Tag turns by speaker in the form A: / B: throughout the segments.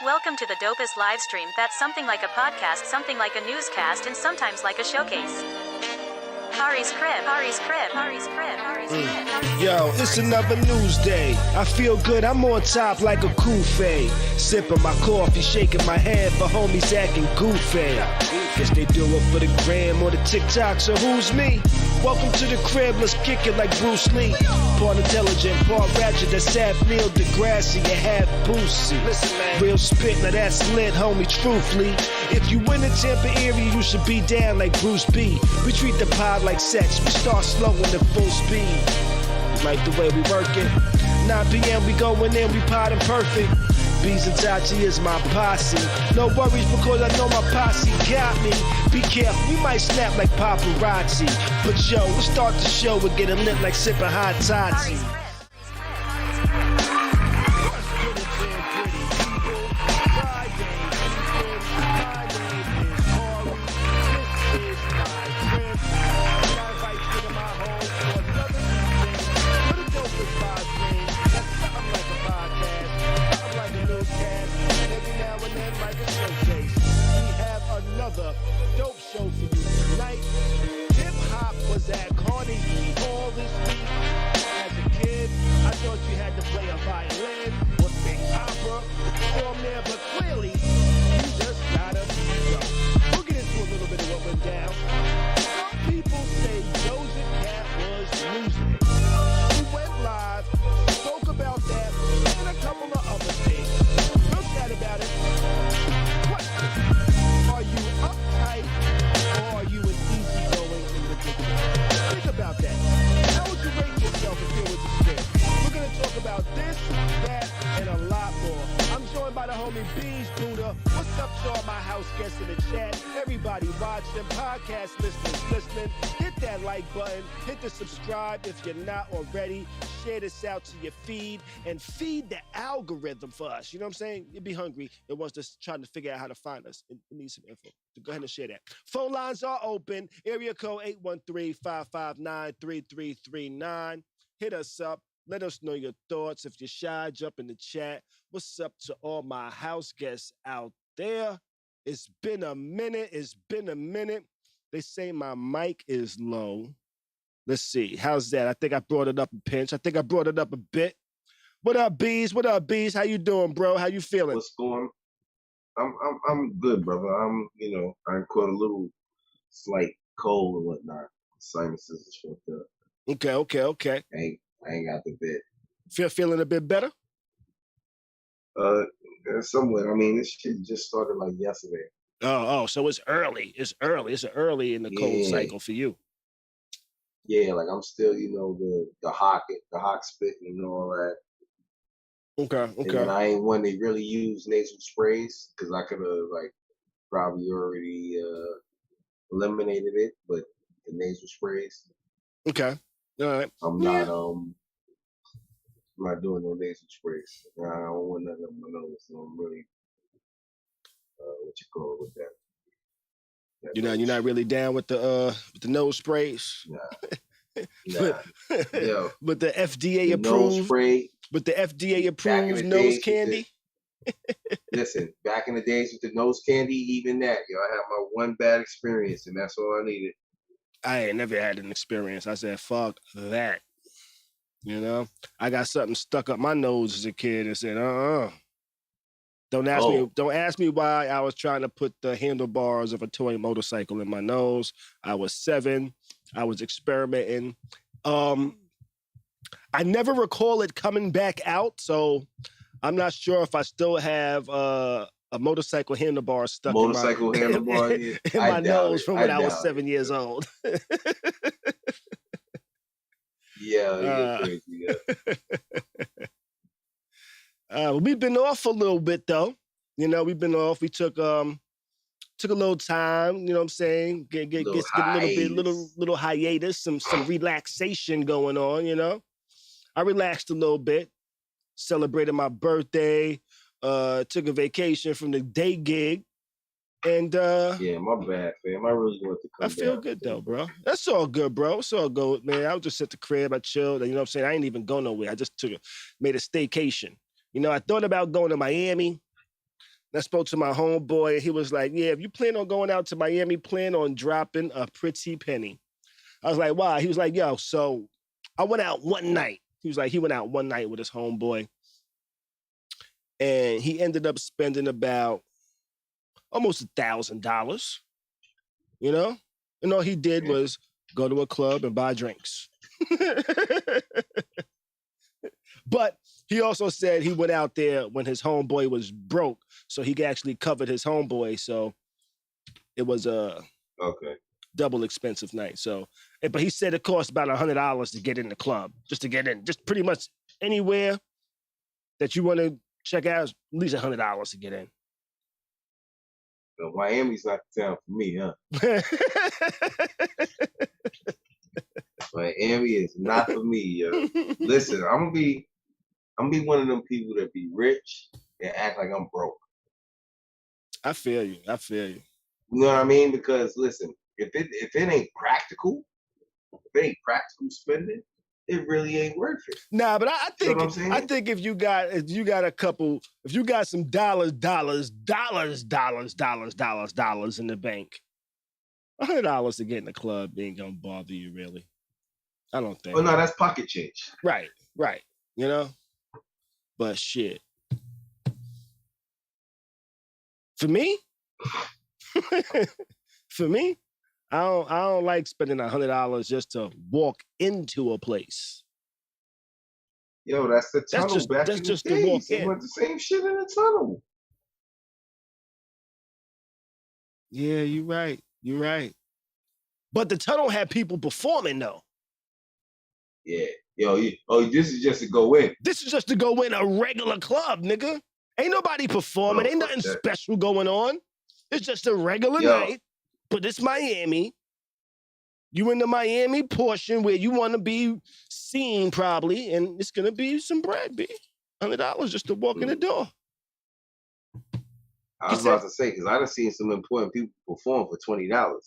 A: Welcome to the dopest live stream that's something like a podcast, something like a newscast, and sometimes like a showcase. Khary's crib, Khary's crib, Khary's crib, Khary's crib.
B: Yo, it's another news day. I feel good, I'm on top like a kufe. Sipping my coffee, shaking my head for homies acting goofy. Guess they do it for the gram or the TikTok, so who's me? Welcome to the crib, let's kick it like Bruce Lee. Part intelligent, part ratchet, that's half Neil deGrasse and half Boosie. Listen, man. Real spit, now that's lit, homie, truthfully. If you in the Tampa area, you should be down like Bruce B. We treat the pod like sex, we start slow and at full speed. Like the way we work it. 9 p.m. we going in, we potting perfect. Bees and Tachi is my posse. No worries because I know my posse got me. Be careful, we might snap like paparazzi. But yo, let's start the show and get a lit like sipping hot toddy. Dope show for you tonight. Hip hop was at Carnegie Hall this week. As a kid, I thought you had to play a violin or sing opera, perform there, but clearly you just gotta go. We'll get into a little bit of what went down. Some people say Doja Cat was losing it. She went live, spoke about that, and a couple of other things. We'll chat about it. Are you uptight or are you an easygoing individual? Think about that. How would you rate yourself if you were to spin? We're going to talk about this, that, and a lot more. I'm joined by the homie Bees Buddha. What's up, y'all? My house guests in the chat. Everybody watching, podcast listening. Hit that like button. Hit the subscribe if you're not already. Share this out to your feed and feed the algorithm for us. You know what I'm saying? You'd be hungry. It wants to trying to figure out how to find us. It needs some info. So go ahead and share that. Phone lines are open. Area code 813-559-3339. Hit us up. Let us know your thoughts. If you're shy, jump in the chat. What's up to all my house guests out there? It's been a minute. They say my mic is low. Let's see. How's that? I think I brought it up a pinch. I think I brought it up a bit. What up, Bees? What up, Bees? How you doing, bro? How you feeling?
C: What's going on? I'm good, brother. I caught a little slight cold and whatnot. Sinuses is fucked up.
B: Okay.
C: I ain't got the bit.
B: Feeling a bit better?
C: Somewhat. I mean, this shit just started like yesterday.
B: Oh, so it's early. It's early in the cold cycle for you.
C: Yeah, like I'm still, the hawk spit and all that. And then
B: Okay.
C: I ain't one to really use nasal sprays because I could have like probably already eliminated it, but the nasal sprays,
B: Okay. All right.
C: I'm
B: Yeah.
C: not I'm not doing no nasal sprays. I don't want nothing on my nose. So I'm really what you call it with that
B: You're
C: nose
B: not
C: shit.
B: really down with the nose sprays.
C: Nah.
B: but
C: Yo,
B: but the FDA
C: the nose
B: approved.
C: spray.
B: But the FDA
C: Back in
B: approved
C: the
B: nose
C: days with
B: candy.
C: listen, back in the days with the nose candy, even that, I had my one bad experience, and that's all I needed.
B: I ain't never had an experience. I said, fuck that. I got something stuck up my nose as a kid and said, Don't ask me why I was trying to put the handlebars of a toy motorcycle in my nose. I was 7. I was experimenting. I never recall it coming back out, so I'm not sure if I still have a motorcycle handlebar stuck in my
C: handlebar. Yeah.
B: in my nose from when I was 7
C: it.
B: years old.
C: Yeah, you're crazy. Yeah.
B: We've been off a little bit though. We've been off. We took a little time. You know what I'm saying? Get a little hiatus, some relaxation going on. I relaxed a little bit, celebrated my birthday, took a vacation from the day gig, and
C: yeah, my bad, fam. I really want to come.
B: I feel good though, bro. That's all good, bro. It's all good, man. I was just at the crib, I chilled. You know what I'm saying? I ain't even go nowhere. I just made a staycation. I thought about going to Miami. I spoke to my homeboy. He was like, yeah, if you plan on going out to Miami, plan on dropping a pretty penny. I was like, why? He was like, yo, so I went out one night. He was like, he went out one night with his homeboy. And he ended up spending about almost $1,000. And all he did was go to a club and buy drinks. But he also said he went out there when his homeboy was broke, so he actually covered his homeboy. So it was a double expensive night. So, but he said it cost about $100 to get in the club, just to get in, just pretty much anywhere that you want to check out, at least $100 to get in.
C: So Miami's not the town for me, huh? Miami is not for me, yo. Listen, I'm gonna be one of them people that be rich and act like I'm broke.
B: I feel you.
C: You know what I mean? Because listen, if it ain't practical, spending, it really ain't worth it.
B: Nah, but I think
C: you know what I'm saying?
B: I think if you got some dollars in the bank, $100 to get in the club ain't gonna bother you really. I don't think.
C: Oh no, that's pocket change.
B: Right. But shit. For me, I don't like spending $100 just to walk into a place.
C: Yo, that's the tunnel.
B: That's just to walk in.
C: The same shit in the tunnel.
B: Yeah, you're right. But the tunnel had people performing though.
C: Yeah. Yo, this is just to go in.
B: This is just to go in a regular club, nigga. Ain't nobody performing. Ain't nothing special going on. It's just a regular night. But it's Miami. You in the Miami portion where you want to be seen probably, and it's going to be some bread, B. $100 just to walk in the door.
C: I was about to say, because I done seen some important people perform for $20.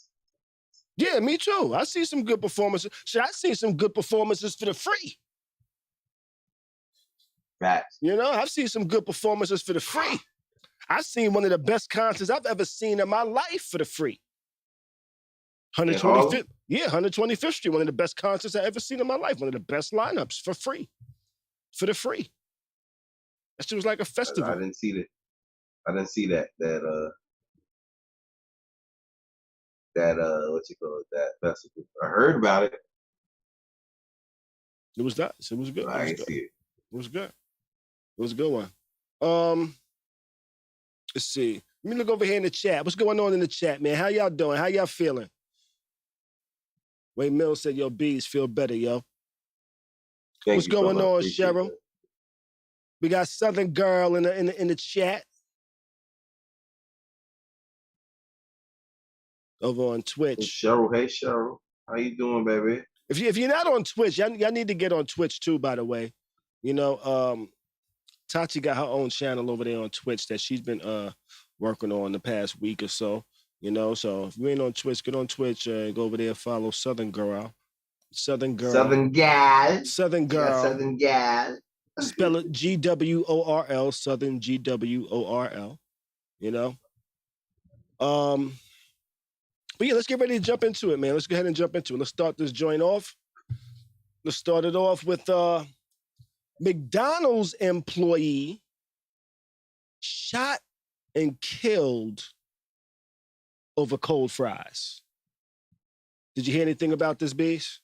B: Yeah, me too. I see some good performances. Shit, I seen some good performances for the free.
C: Facts.
B: I've seen some good performances for the free. I've seen one of the best concerts I've ever seen in my life for the free. 125th, 125th Street, one of the best concerts I've ever seen in my life. One of the best lineups for free. For the free. That shit was like a festival.
C: I didn't see that. What you call it, that festival. I heard about it.
B: It was that. It was good.
C: I didn't see it.
B: It was good. It was a good one. Let's see. Let me look over here in the chat. What's going on in the chat, man? How y'all doing? How y'all feeling? Wade Mills said, yo, bees feel better, yo.
C: Thank
B: What's
C: you so
B: going
C: much.
B: on,
C: Appreciate
B: Cheryl?
C: that.
B: We got Southern Girl in the chat. Over on Twitch.
C: Cheryl, hey Cheryl. How you doing, baby?
B: If you're not on Twitch, y'all need to get on Twitch too, by the way. You know, Tati got her own channel over there on Twitch that she's been working on the past week or so. You know, so if you ain't on Twitch, get on Twitch and go over there and follow Southern Girl. Southern Girl.
C: Southern Gal.
B: Southern Girl.
C: Yeah, Southern Gal.
B: Spell it GWORL, Southern GWORL. You know? But yeah, let's get ready to jump into it, man. Let's go ahead and jump into it. Let's start this joint off. Let's start it off with McDonald's employee shot and killed over cold fries. Did you hear anything about this, Beast?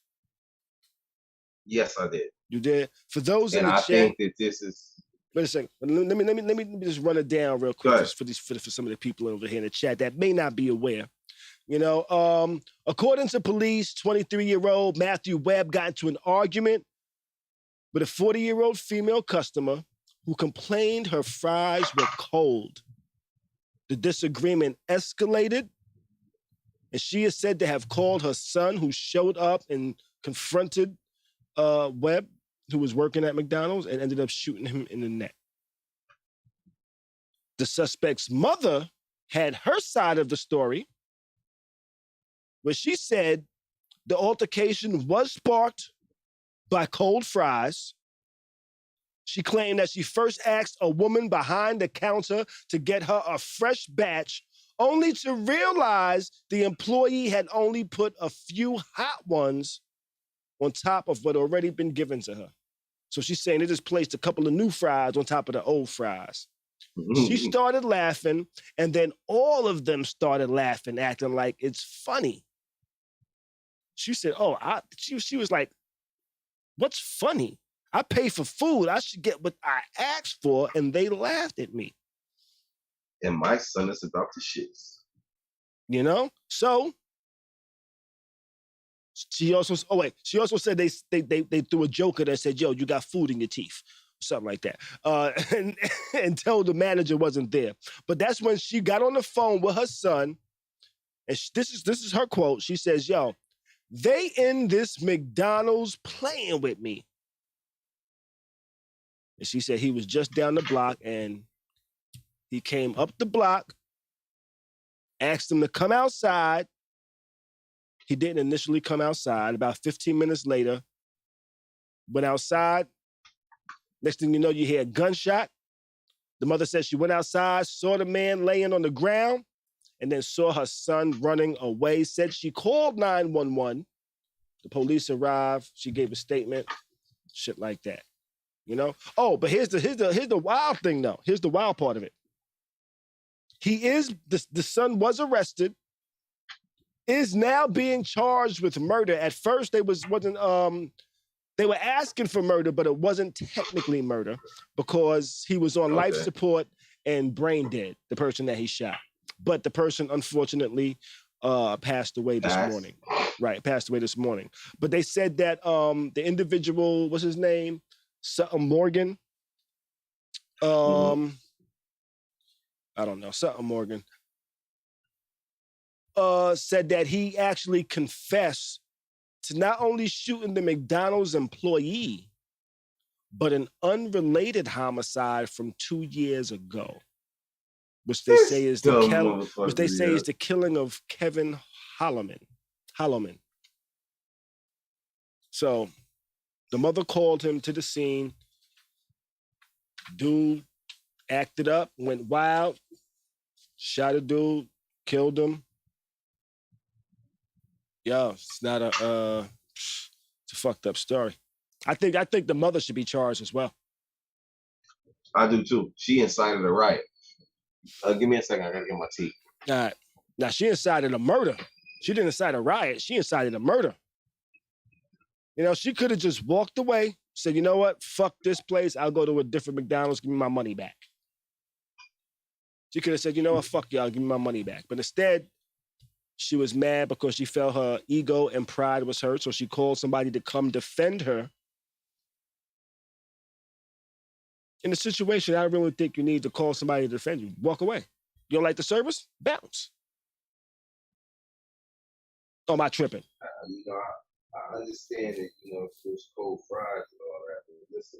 C: Yes, I did.
B: You did? For those in
C: and
B: the
C: I
B: chat,
C: think that this is.
B: wait a second. Let me just run it down real quick just for some of the people over here in the chat that may not be aware. You know, according to police, 23-year-old Matthew Webb got into an argument with a 40-year-old female customer who complained her fries were cold. The disagreement escalated, and she is said to have called her son, who showed up and confronted Webb, who was working at McDonald's, and ended up shooting him in the neck. The suspect's mother had her side of the story, where she said the altercation was sparked by cold fries. She claimed that she first asked a woman behind the counter to get her a fresh batch, only to realize the employee had only put a few hot ones on top of what had already been given to her. So she's saying they just placed a couple of new fries on top of the old fries. She started laughing, and then all of them started laughing, acting like it's funny. She said, she was like, what's funny? I pay for food. I should get what I asked for, and they laughed at me.
C: And my son is about to shit.
B: You know? So she also said they threw a joke at her and said, yo, you got food in your teeth. Something like that. And told the manager wasn't there. But that's when she got on the phone with her son, and this is her quote. She says, yo, they in this McDonald's playing with me. And she said he was just down the block, and he came up the block, asked him to come outside. He didn't initially come outside. About 15 minutes later, went outside. Next thing you know, you hear a gunshot. The mother said she went outside, saw the man laying on the ground, and then saw her son running away. Said she called 911. The police arrived. She gave a statement. Shit like that. You know? Oh, but here's the wild thing, though. Here's the wild part of it. The son was arrested, is now being charged with murder. At first, they were asking for murder, but it wasn't technically murder because he was on life support and brain dead, the person that he shot. But the person, unfortunately, passed away this morning. Right, passed away this morning. But they said that the individual, what's his name? Something Morgan. I don't know, something Morgan. Said that he actually confessed to not only shooting the McDonald's employee, but an unrelated homicide from 2 years ago, which they say is the killing of Kevin Holloman. So the mother called him to the scene. Dude acted up, went wild, shot a dude, killed him. Yo, it's not it's a fucked up story. I think the mother should be charged as well.
C: I do too. She incited a riot. Give me a second. I gotta get my tea.
B: All right. Now she incited a murder. She didn't incite a riot. She incited a murder. You know, she could have just walked away, said, you know what? Fuck this place. I'll go to a different McDonald's. Give me my money back. She could have said, you know what? Fuck y'all. Give me my money back. But instead, She was mad because she felt her ego and pride was hurt, so she called somebody to come defend her. In a situation, I really think you need to call somebody to defend you. Walk away. You don't like the service? Bounce. Oh, am I tripping?
C: I understand that, there's cold fries and all that, but listen,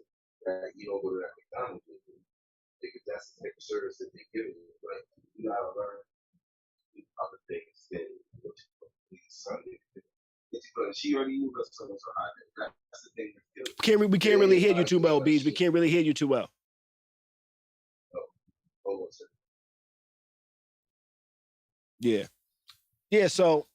C: you don't go to that McDonald's because that's the type of service that they give you. Like, you gotta learn other things than what you Sunday. Because she already knew her son was a hot day. That's the thing that's killing.
B: We can't really hear you too well, Bees. We can't really hear you too well.
C: Hold on a second.
B: Yeah. Yeah, so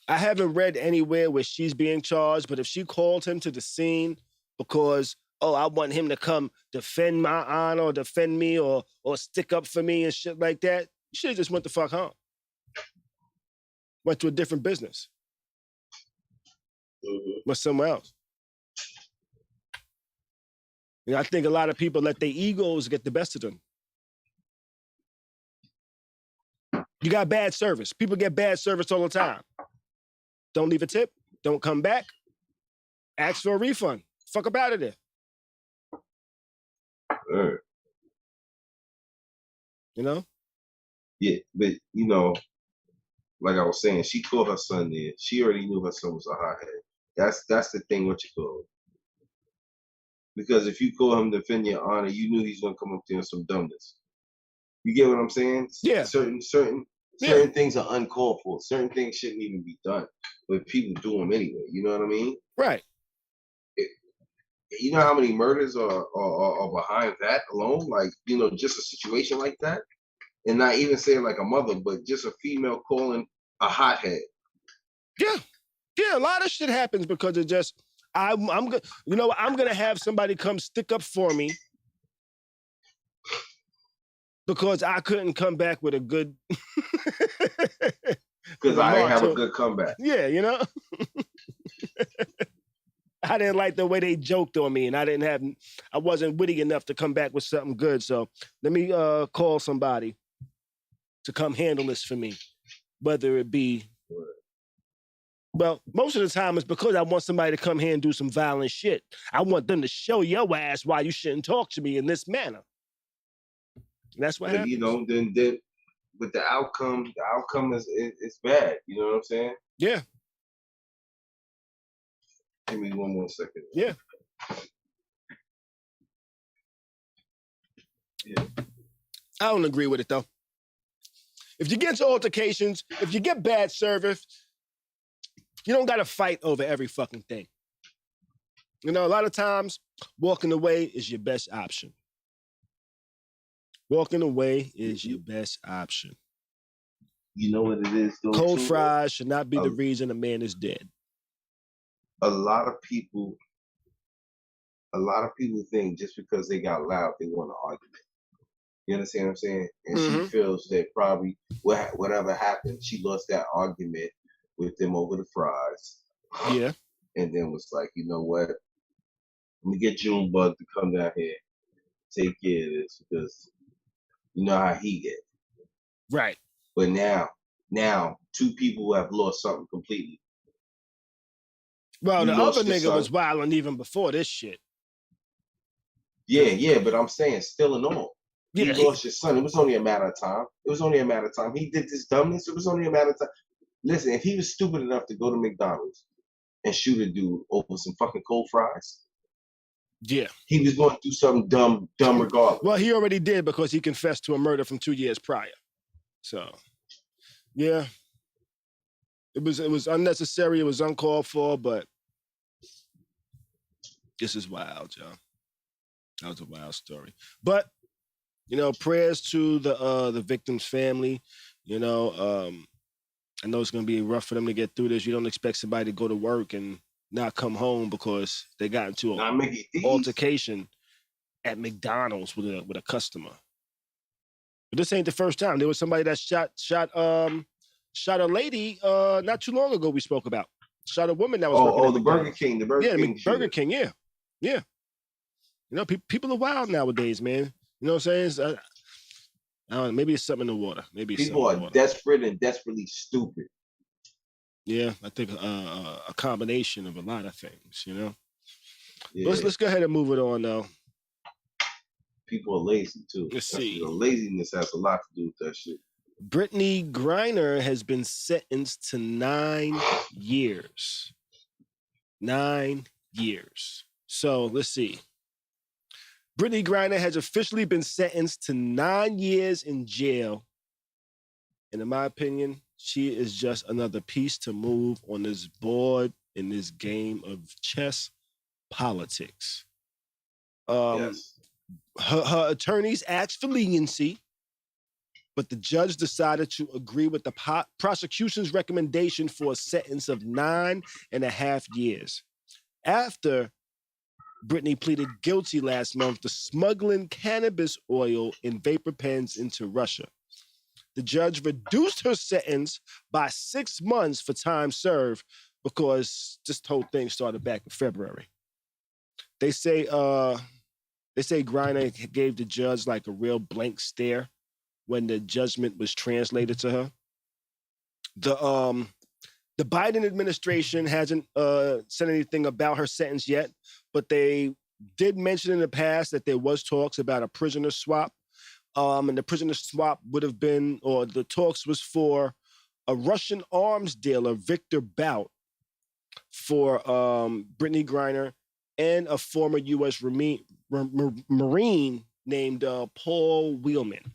B: I haven't read anywhere where she's being charged, but if she called him to the scene because, I want him to come defend my honor or defend me or stick up for me and shit like that, you should have just went the fuck home. Went to a different business. Went somewhere else. I think a lot of people let their egos get the best of them. You got bad service. People get bad service all the time. Don't leave a tip. Don't come back. Ask for a refund. Fuck up out of there. You know?
C: Yeah, but, like I was saying, she called her son there. She already knew her son was a hothead. That's the thing, what you call it. Because if you call him to defend your honor, you knew he's going to come up there on some dumbness. You get what I'm saying?
B: Yeah.
C: Certain things are uncalled for. Certain things shouldn't even be done, but people do them anyway. You know what I mean?
B: Right.
C: You know how many murders are behind that alone? Like, just a situation like that, and not even saying like a mother, but just a female calling a hothead.
B: Yeah, a lot of shit happens because it just I'm gonna have somebody come stick up for me because I couldn't come back with a good.
C: Because I didn't have a good comeback.
B: Yeah, I didn't like the way they joked on me, and I wasn't witty enough to come back with something good. So let me call somebody to come handle this for me, whether it be. Well, most of the time it's because I want somebody to come here and do some violent shit. I want them to show your ass why you shouldn't talk to me in this manner. And that's what happens.
C: Then with the outcome is bad. You know what I'm saying?
B: Yeah.
C: Give me one more second.
B: Yeah. I don't agree with it, though. If you get into altercations, if you get bad service, you don't got to fight over every fucking thing. A lot of times, walking away is your best option. Walking away is your best option.
C: You know what it is, though?
B: Cold fries should not be the reason a man is dead.
C: A lot of people think just because they got loud, they want an argument. You understand what I'm saying? And she feels that probably whatever happened, she lost that argument with them over the fries.
B: Yeah.
C: And then was like, you know what? Let me get Junebug to come down here, take care of this, because you know how he get.
B: Right.
C: But now, two people have lost something completely.
B: Well, the other nigga was wilding even before this shit.
C: Yeah, but I'm saying, still in all. Yeah, he lost your son. It was only a matter of time. He did this dumbness. It was only a matter of time. Listen, if he was stupid enough to go to McDonald's and shoot a dude over some fucking cold fries,
B: yeah,
C: he was going to do something dumb regardless.
B: Well, he already did because he confessed to a murder from 2 years prior. So, yeah, it was unnecessary. It was uncalled for, but this is wild, y'all. That was a wild story. But prayers to the victim's family. I know it's going to be rough for them to get through this. You don't expect somebody to go to work and not come home because they got into an altercation at McDonald's with a customer. But this ain't the first time. There was somebody that shot a lady not too long ago we spoke about. Shot a woman that was working at
C: the Burger King. The Burger King.
B: Burger King, yeah. People are wild nowadays, man. You know what I'm saying? I don't know, maybe it's something in the water. Maybe it's
C: People
B: something in the
C: are
B: water.
C: desperate and desperately stupid.
B: Yeah, I think a combination of a lot of things, you know.
C: Yeah.
B: Let's go ahead and move it on though.
C: People are lazy too.
B: Let's see.
C: Laziness has a lot to do with that shit.
B: Britney Griner has been sentenced to 9 years. 9 years. So let's see. Britney Griner has officially been sentenced to 9 years in jail. And in my opinion, she is just another piece to move on this board in this game of chess politics.
C: Yes.
B: Her attorneys asked for leniency, but the judge decided to agree with the prosecution's recommendation for a sentence of 9.5 years. After Britney pleaded guilty last month to smuggling cannabis oil in vapor pens into Russia. The judge reduced her sentence by 6 months for time served because this whole thing started back in February. They say Griner gave the judge like a real blank stare when the judgment was translated to her. The Biden administration hasn't said anything about her sentence yet, but they did mention in the past that there was talks about a prisoner swap. And the prisoner swap would have been, or the talks was for a Russian arms dealer, Victor Bout, for Britney Griner, and a former U.S. Marine named Paul Wheelman.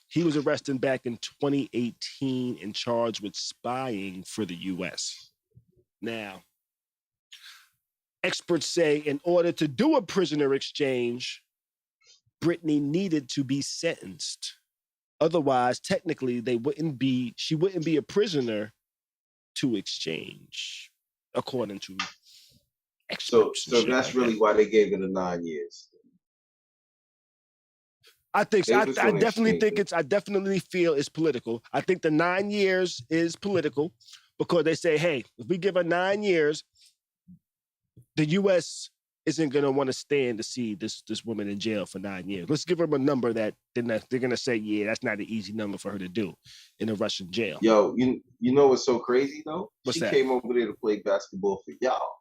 B: He was arrested back in 2018 and charged with spying for the U.S. Now, experts say in order to do a prisoner exchange, Britney needed to be sentenced. Otherwise, technically, she wouldn't be a prisoner to exchange, according to experts.
C: So that's really why they gave it 9 years.
B: I think so. I definitely feel it's political. I think the 9 years is political because they say, hey, if we give her 9 years, the U.S. isn't going to want to stand to see this woman in jail for 9 years. Let's give her a number that they're going to say, yeah, that's not an easy number for her to do in a Russian jail.
C: Yo, you know what's so crazy though?
B: What's
C: she
B: that?
C: Came over there to play basketball for y'all.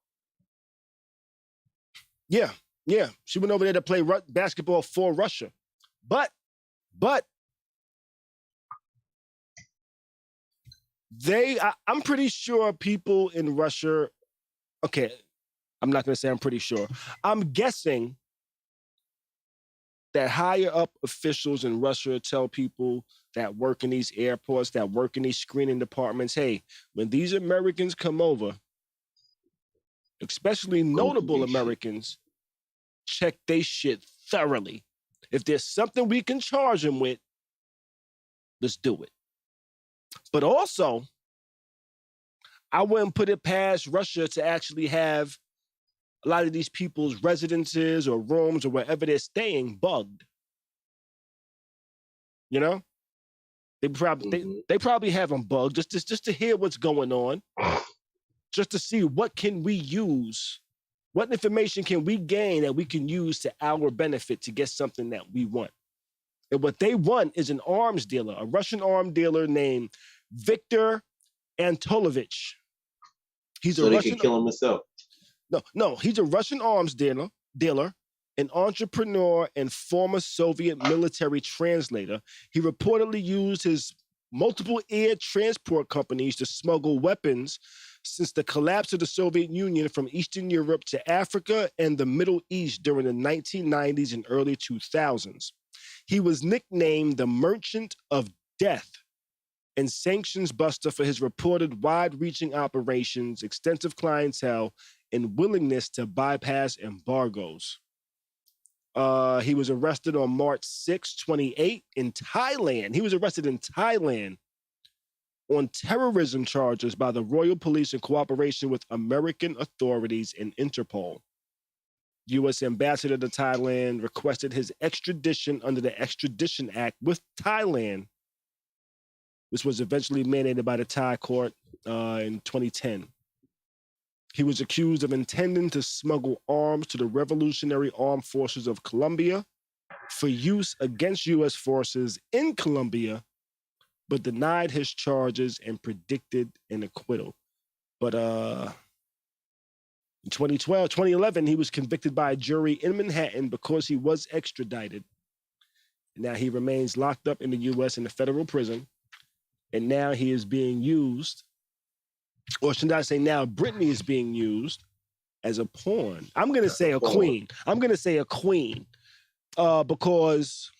B: Yeah. She went over there to play basketball for Russia. But I'm pretty sure people in Russia, okay, I'm not going to say I'm pretty sure. I'm guessing that higher up officials in Russia tell people that work in these airports, that work in these screening departments, hey, when these Americans come over, especially notable Americans, check they shit thoroughly. If there's something we can charge them with, let's do it. But also, I wouldn't put it past Russia to actually have a lot of these people's residences or rooms or wherever they're staying bugged. You know? They probably have them bugged just to hear what's going on, just to see what can we use, what information can we gain that we can use to our benefit to get something that we want. And what they want is an arms dealer, a Russian arms dealer named Viktor Antolovich.
C: They can kill him himself.
B: No, he's a Russian arms dealer, an entrepreneur and former Soviet military translator. He reportedly used his multiple air transport companies to smuggle weapons since the collapse of the Soviet Union from Eastern Europe to Africa and the Middle East during the 1990s and early 2000s. He was nicknamed the Merchant of Death and sanctions buster for his reported wide-reaching operations, extensive clientele, and willingness to bypass embargoes. He was arrested on March 6, 2008 in Thailand. He was arrested in Thailand on terrorism charges by the Royal Police in cooperation with American authorities and Interpol. U.S. Ambassador to Thailand requested his extradition under the Extradition Act with Thailand, which was eventually mandated by the Thai court in 2010. He was accused of intending to smuggle arms to the Revolutionary Armed Forces of Colombia for use against U.S. forces in Colombia, but denied his charges and predicted an acquittal. But in 2011, he was convicted by a jury in Manhattan because he was extradited. Now he remains locked up in the U.S. in a federal prison, and now he is being used, or should I say now Britney is being used as a pawn. I'm going to say a queen. I'm going to say a queen because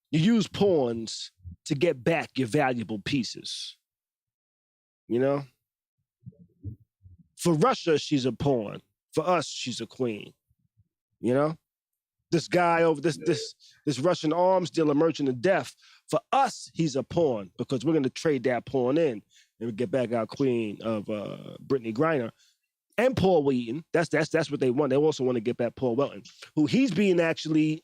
B: you use pawns to get back your valuable pieces. You know? For Russia, she's a pawn. For us, she's a queen. You know? This guy over this Russian arms dealer, merchant of death, for us, he's a pawn because we're going to trade that pawn in and we get back our queen of Britney Griner. And Paul Wheaton, that's what they want. They also want to get back Paul Wheaton, who he's being actually,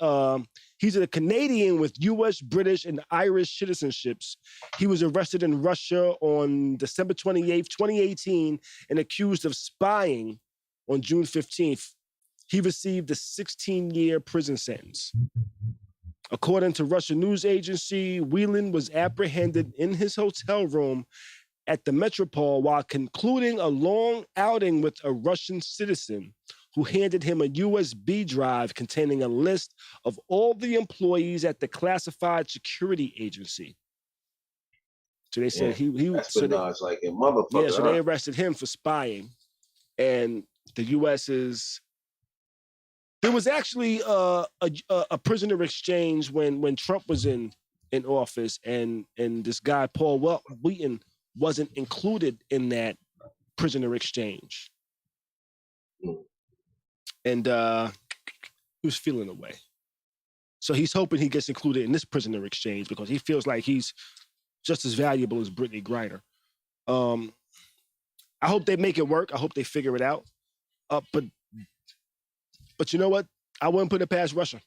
B: he's a Canadian with U.S., British, and Irish citizenships. He was arrested in Russia on December 28th, 2018, and accused of spying on June 15th. He received a 16-year prison sentence. According to Russian news agency, Whelan was apprehended in his hotel room at the Metropole while concluding a long outing with a Russian citizen who handed him a USB drive containing a list of all the employees at the classified security agency. So they said he
C: espionage like a motherfucker.
B: Yeah, so they arrested him for spying, and the U.S. is. There was actually a prisoner exchange when Trump was in office, and this guy Paul Wheaton wasn't included in that prisoner exchange. And he was feeling away. So he's hoping he gets included in this prisoner exchange because he feels like he's just as valuable as Britney Griner. I hope they make it work. I hope they figure it out. But you know what? I wouldn't put it past Russia.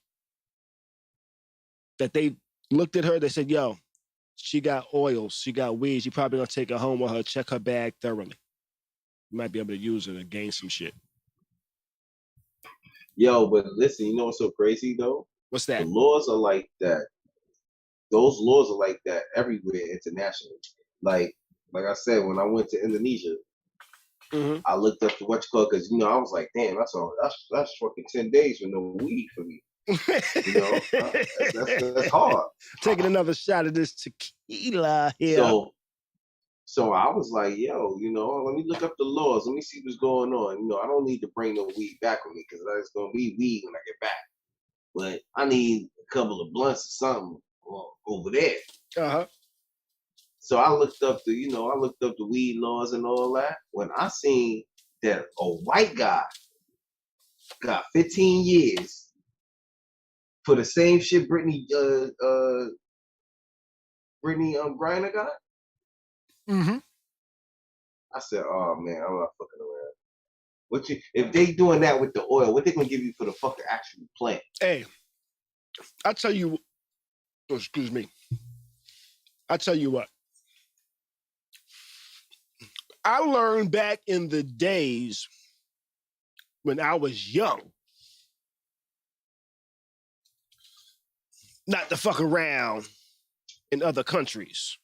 B: That they looked at her, they said, yo, she got oils, she got weed, she probably gonna take her home with her, check her bag thoroughly. You might be able to use her to gain some shit.
C: Yo, but listen, you know what's so crazy though?
B: What's that?
C: The laws are like that. Those laws are like that everywhere internationally. Like I said, when I went to Indonesia, I looked up the because I was like, damn, that's fucking 10 days with no weed for me. That's hard.
B: Taking another shot of this tequila here.
C: So I was like, yo, let me look up the laws. Let me see what's going on. I don't need to bring no weed back with me because there's gonna be weed when I get back. But I need a couple of blunts or something over there. So I looked up the weed laws and all that. When I seen that a white guy got 15 years for the same shit Britney Griner got. I said, oh man, I'm not fucking around. If they doing that with the oil, what they gonna give you for the fucking actual plant?
B: Hey, I tell you, I tell you what. I learned back in the days when I was young not to fuck around in other countries.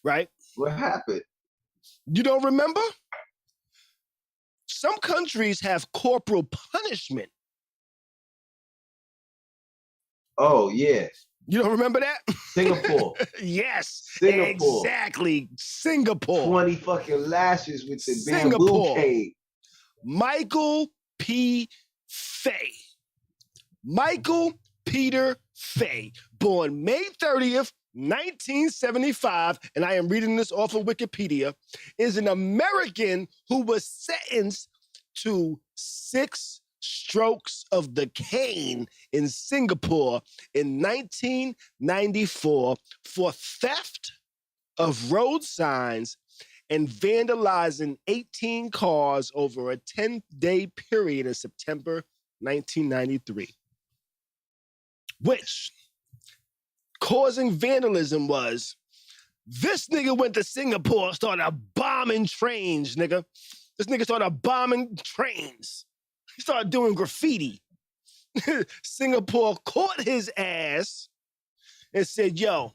B: Right?
C: What happened?
B: You don't remember? Some countries have corporal punishment.
C: Oh, yeah.
B: You don't remember that?
C: Singapore.
B: Yes.
C: Singapore.
B: Exactly. Singapore.
C: 20 fucking lashes with the bamboo cane.
B: Michael P. Fay. Michael Peter Fay, born May 30th, 1975, and I am reading this off of Wikipedia, is an American who was sentenced to 6 strokes of the cane in Singapore in 1994 for theft of road signs and vandalizing 18 cars over a 10-day period in September 1993, which causing vandalism was this nigga went to Singapore, started bombing trains, nigga. This nigga started bombing trains. He started doing graffiti. Singapore caught his ass and said, yo,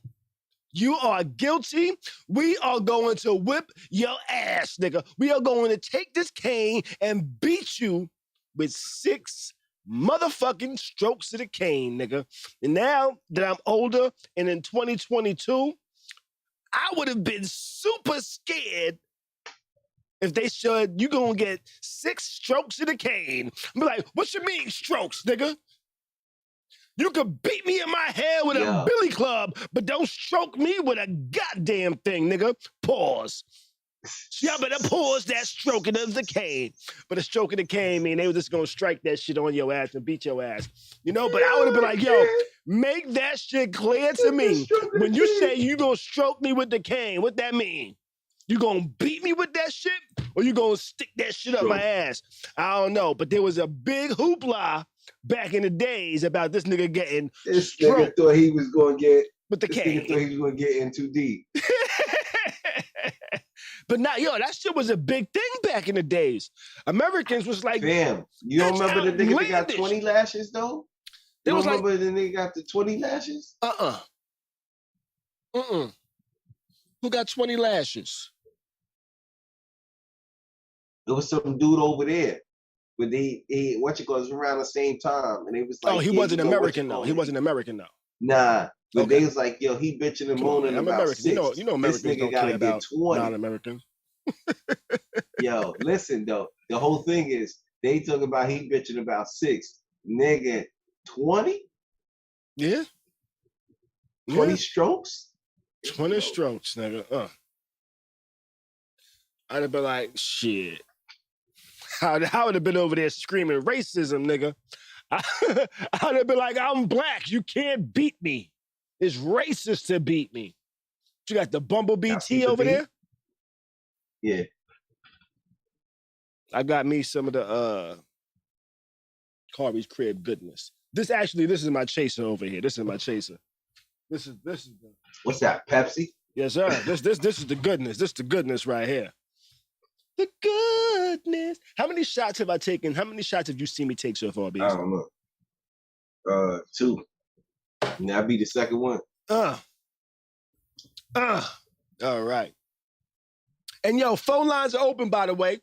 B: you are guilty. We are going to whip your ass, nigga. We are going to take this cane and beat you with 6 motherfucking strokes of the cane, nigga. And now that I'm older and in 2022, I would have been super scared if they said, you gonna get 6 strokes of the cane. I'm like, what you mean strokes, nigga? You could beat me in my head with a billy club, but don't stroke me with a goddamn thing, nigga. Pause. Y'all better pause that stroking of the cane. But a stroke of the cane mean they were just gonna strike that shit on your ass and beat your ass. You know, but I would have been like, yo, make that shit clear to me. When you say you gonna stroke me with the cane, what that mean? You gonna beat me with that shit? Or you gonna stick that shit up my ass? I don't know, but there was a big hoopla back in the days about this nigga getting stroked.
C: Nigga thought he was gonna get
B: with the cane.
C: Nigga thought he was gonna get in too deep.
B: But now, yo, that shit was a big thing back in the days. Americans was like,
C: damn, you don't remember the nigga that got 20 lashes though? You don't remember the nigga got the 20 lashes?
B: Who got 20 lashes?
C: There was some dude over there. But they what you call it, around the same time. And it was like,
B: oh, he wasn't American though. He wasn't American though.
C: Nah. But they was like, yo, he bitching and moaning about
B: American.
C: 6.
B: You know Americans don't care about non-Americans.
C: Yo, listen though. The whole thing is they talking about he bitching about 6. Nigga, 20?
B: Yeah.
C: 20 strokes?
B: 20 strokes, nigga. I'd have been like, shit. I would have been over there screaming racism, nigga. I'd have been like, I'm black. You can't beat me. It's racist to beat me. You got the bumblebee tea over there?
C: Yeah.
B: I got me some of the Khary's crib goodness. This is my chaser over here. This is my chaser. This is the
C: what's that, Pepsi?
B: Yes, sir. This is the goodness. This is the goodness right here. The goodness. How many shots have I taken? How many shots have you seen me take so far, B?
C: I don't know. 2. And that'll be the second one.
B: All right. And yo, phone lines are open, by the way.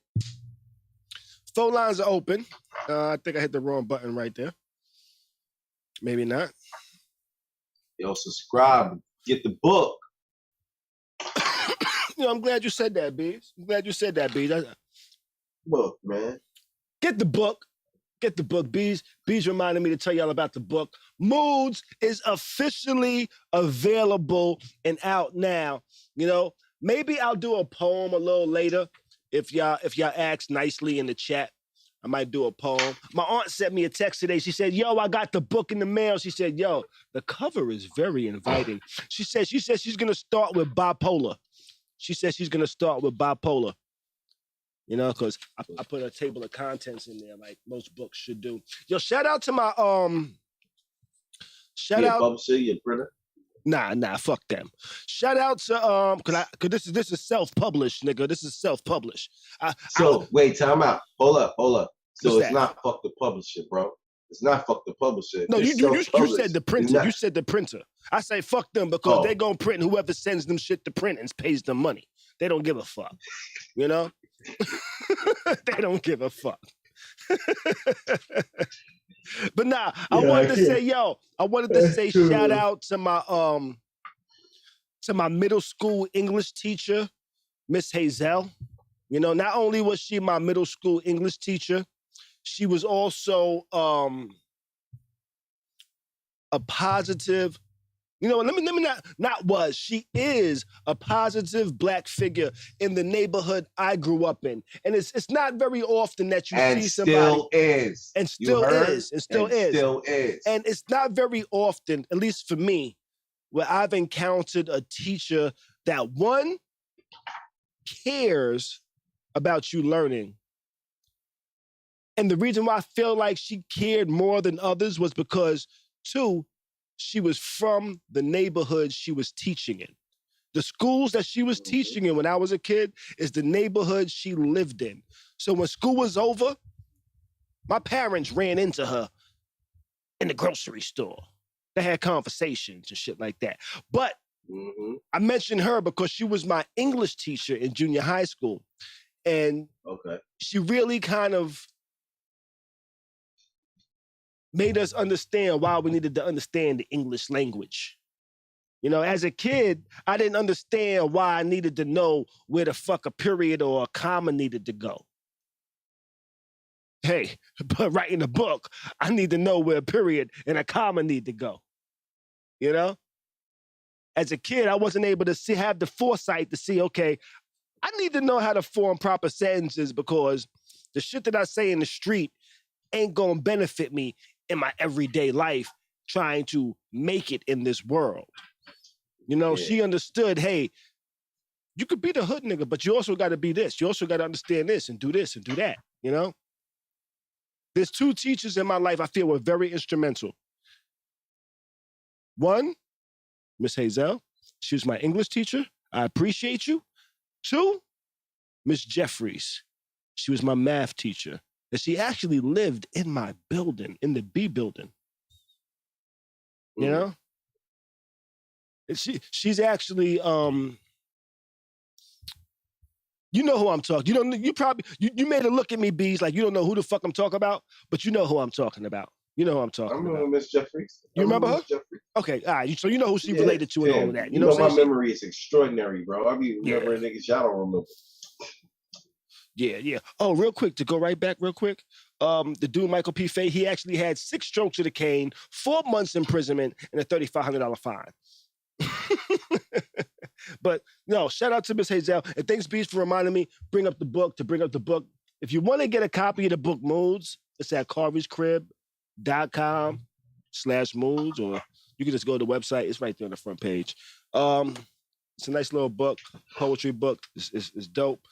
B: Phone lines are open. I think I hit the wrong button right there. Maybe not.
C: Yo, subscribe. Get the book.
B: You know, I'm glad you said that, Bees.
C: Book, man.
B: Get the book. Get the book, Bees. Bees reminded me to tell y'all about the book. Moods is officially available and out now. You know, maybe I'll do a poem a little later if y'all ask nicely in the chat. I might do a poem. My aunt sent me a text today. She said, yo, I got the book in the mail. She said, yo, the cover is very inviting. She said she's going to start with bipolar. You know, because I put a table of contents in there like most books should do. Yo, shout out to my
C: publisher, your printer.
B: Nah, fuck them. Shout out to cause this is self-published, nigga. This is self-published.
C: Wait, time out. Hold up. So
B: What's
C: it's not fuck the publisher, bro. It's not fuck the publisher.
B: No, you said the printer. You said the printer. I say fuck them because they gonna print and whoever sends them shit to print and pays them money. They don't give a fuck. You know? They don't give a fuck. But nah, I wanted to say shout out to my middle school English teacher, Miss Hazel. You know, not only was she my middle school English teacher, she was also a positive. You know, let me she is a positive Black figure in the neighborhood I grew up in. And it's not very often that you see somebody. And still is. And it's not very often, at least for me, where I've encountered a teacher that, one, cares about you learning. And the reason why I feel like she cared more than others was because, two, she was from the neighborhood she was teaching in. The schools that she was teaching in when I was a kid is the neighborhood she lived in. So when school was over, My parents ran into her in the grocery store. They had conversations and shit like that. But I mentioned her because she was my English teacher in junior high school. And she really kind of made us understand why we needed to understand the English language. You know, as a kid, I didn't understand why I needed to know where the fuck a period or a comma needed to go. Hey, but writing a book, I need to know where a period and a comma need to go. You know? As a kid, I wasn't able to have the foresight to see, okay, I need to know how to form proper sentences because the shit that I say in the street ain't gonna benefit me in my everyday life trying to make it in this world. You know, she understood, hey, you could be the hood nigga, but you also got to be this. You also got to understand this and do that, you know? There's two teachers in my life I feel were very instrumental. One, Miss Hazel. She was my English teacher. I appreciate you. Two, Miss Jeffries. She was my math teacher. And she actually lived in my building, in the B building. You know? And she's actually, you know who I'm talking. You made her look at me, Bees, like you don't know who the fuck I'm talking about, but you know who I'm talking about. You know who I'm talking about. I
C: remember Miss Jeffries.
B: You remember her? Okay, all right. So you know who she related to and all of that.
C: You know my memory is extraordinary, bro. I be remembering niggas y'all don't remember.
B: Yeah. Oh, real quick, to go right back real quick. The dude, Michael P. Fay, he actually had 6 strokes of the cane, 4 months imprisonment, and a $3,500 fine. But no, shout out to Miss Hazel. And thanks, Beast, for reminding me, bring up the book. If you want to get a copy of the book Moods, it's at khary'scrib.com/moods, or you can just go to the website. It's right there on the front page. It's a nice little book, poetry book. It's dope.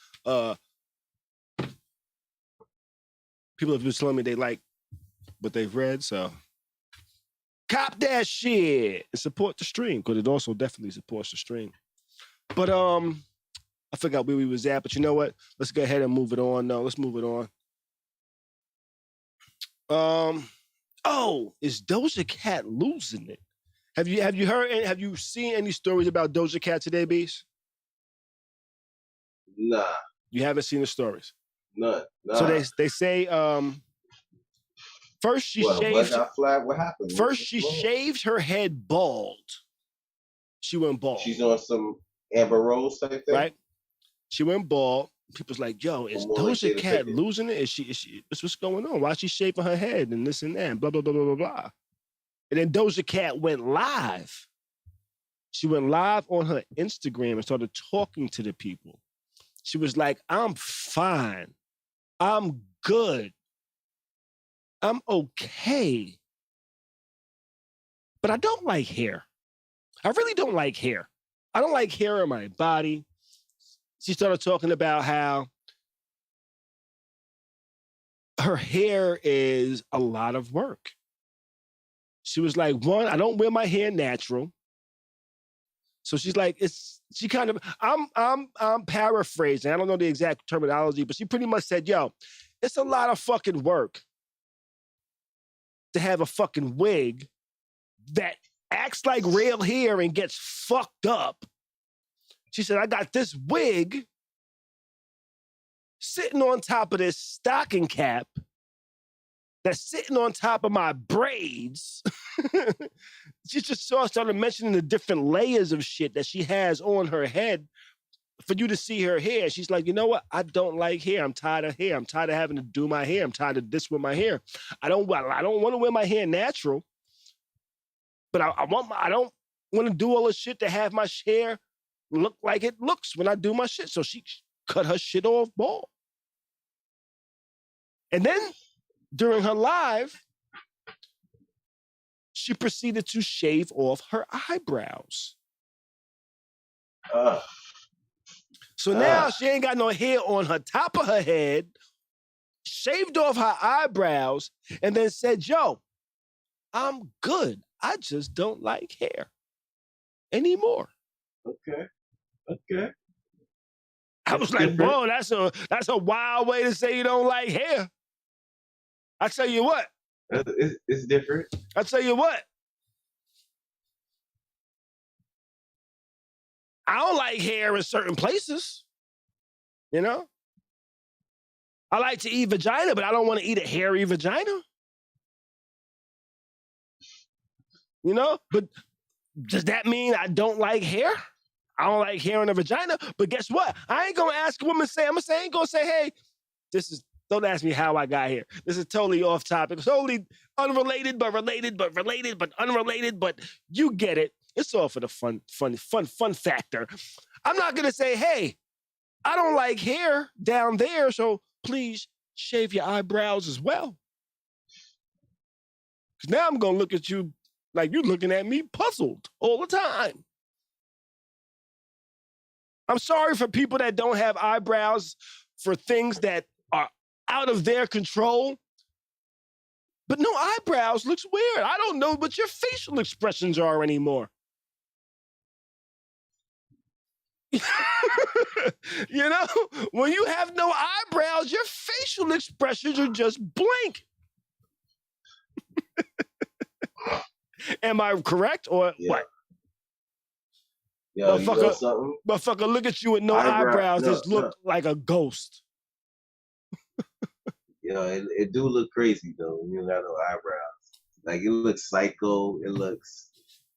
B: People have been telling me they like what they've read, so cop that shit and support the stream, because it also definitely supports the stream. But I forgot where we was at, but you know what? Let's go ahead and move it on. No, let's move it on. Is Doja Cat losing it? Have you heard and have you seen any stories about Doja Cat today, Beast?
C: Nah.
B: You haven't seen the stories?
C: None. Nah.
B: So they say first she shaved.
C: What happened?
B: First she shaved her head bald. She went bald.
C: She's on some Amber Rose type thing,
B: right? She went bald. People's like, "Yo, is Doja Cat losing it? Is she? What's going on? Why is she shaving her head and this and that? And blah blah blah blah blah blah." And then Doja Cat went live. She went live on her Instagram and started talking to the people. She was like, "I'm fine. I'm good. I'm okay. But I don't like hair. I really don't like hair. I don't like hair on my body." She started talking about how her hair is a lot of work. She was like, one, I don't wear my hair natural. So she's like, I'm paraphrasing. I don't know the exact terminology, but she pretty much said, yo, it's a lot of fucking work to have a fucking wig that acts like real hair and gets fucked up. She said, I got this wig sitting on top of this stocking cap that's sitting on top of my braids. She just started mentioning the different layers of shit that she has on her head for you to see her hair. She's like, you know what? I don't like hair. I'm tired of hair. I'm tired of having to do my hair. I'm tired of this with my hair. I don't want to wear my hair natural, but I don't want to do all this shit to have my hair look like it looks when I do my shit. So she cut her shit off bald. And then during her live, she proceeded to shave off her eyebrows. So now she ain't got no hair on her top of her head, shaved off her eyebrows, and then said, yo, I'm good. I just don't like hair anymore.
C: Okay.
B: I was like, whoa, that's a wild way to say you don't like hair. I tell you what.
C: It's different.
B: I tell you what. I don't like hair in certain places. You know? I like to eat vagina, but I don't want to eat a hairy vagina. You know? But does that mean I don't like hair? I don't like hair in a vagina. But guess what? I ain't going to ask a woman, I ain't going to say, hey, don't ask me how I got here. This is totally off topic. It's totally unrelated, but related, but related, but unrelated, but you get it. It's all for the fun factor. I'm not going to say, hey, I don't like hair down there, so please shave your eyebrows as well. Because now I'm going to look at you like you're looking at me puzzled all the time. I'm sorry for people that don't have eyebrows for things that are out of their control. But no eyebrows looks weird. I don't know what your facial expressions are anymore. You know, when you have no eyebrows, your facial expressions are just blank. Am I correct or what?
C: Yo, you know something?
B: Motherfucker, look at you with no eyebrows. Just look like a ghost.
C: Yo, it do look crazy though when you don't got no eyebrows. Like it looks psycho.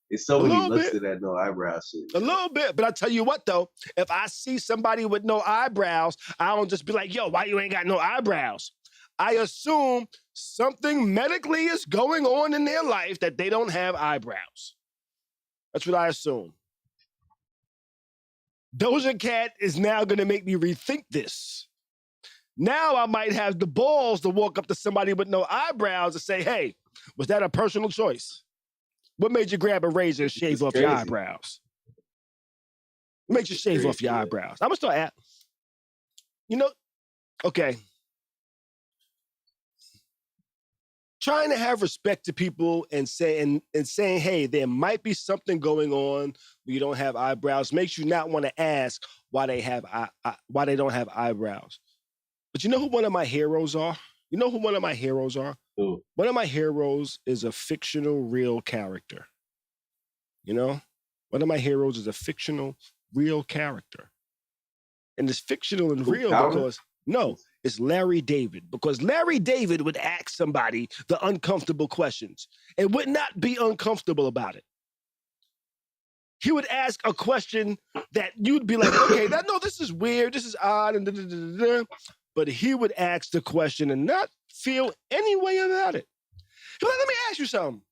C: It's so many looks to that no eyebrow shit.
B: A little bit, but I tell you what though, if I see somebody with no eyebrows, I don't just be like, yo, why you ain't got no eyebrows? I assume something medically is going on in their life that they don't have eyebrows. That's what I assume. Doja Cat is now going to make me rethink this. Now I might have the balls to walk up to somebody with no eyebrows and say, hey, was that a personal choice? What made you grab a razor and shave off your eyebrows? What made you shave off your eyebrows? I'm going to start at, okay. Trying to have respect to people and saying, hey, there might be something going on where you don't have eyebrows makes you not want to ask why they don't have eyebrows. But you know who one of my heroes are?
C: Ooh.
B: One of my heroes is a fictional real character. You know? One of my heroes is a fictional real character. And it's fictional and real because, no, it's Larry David. Because Larry David would ask somebody the uncomfortable questions and would not be uncomfortable about it. He would ask a question that you'd be like, okay, no, this is weird, this is odd, and da-da-da-da-da. But he would ask the question and not feel any way about it. He'd be like, let me ask you something.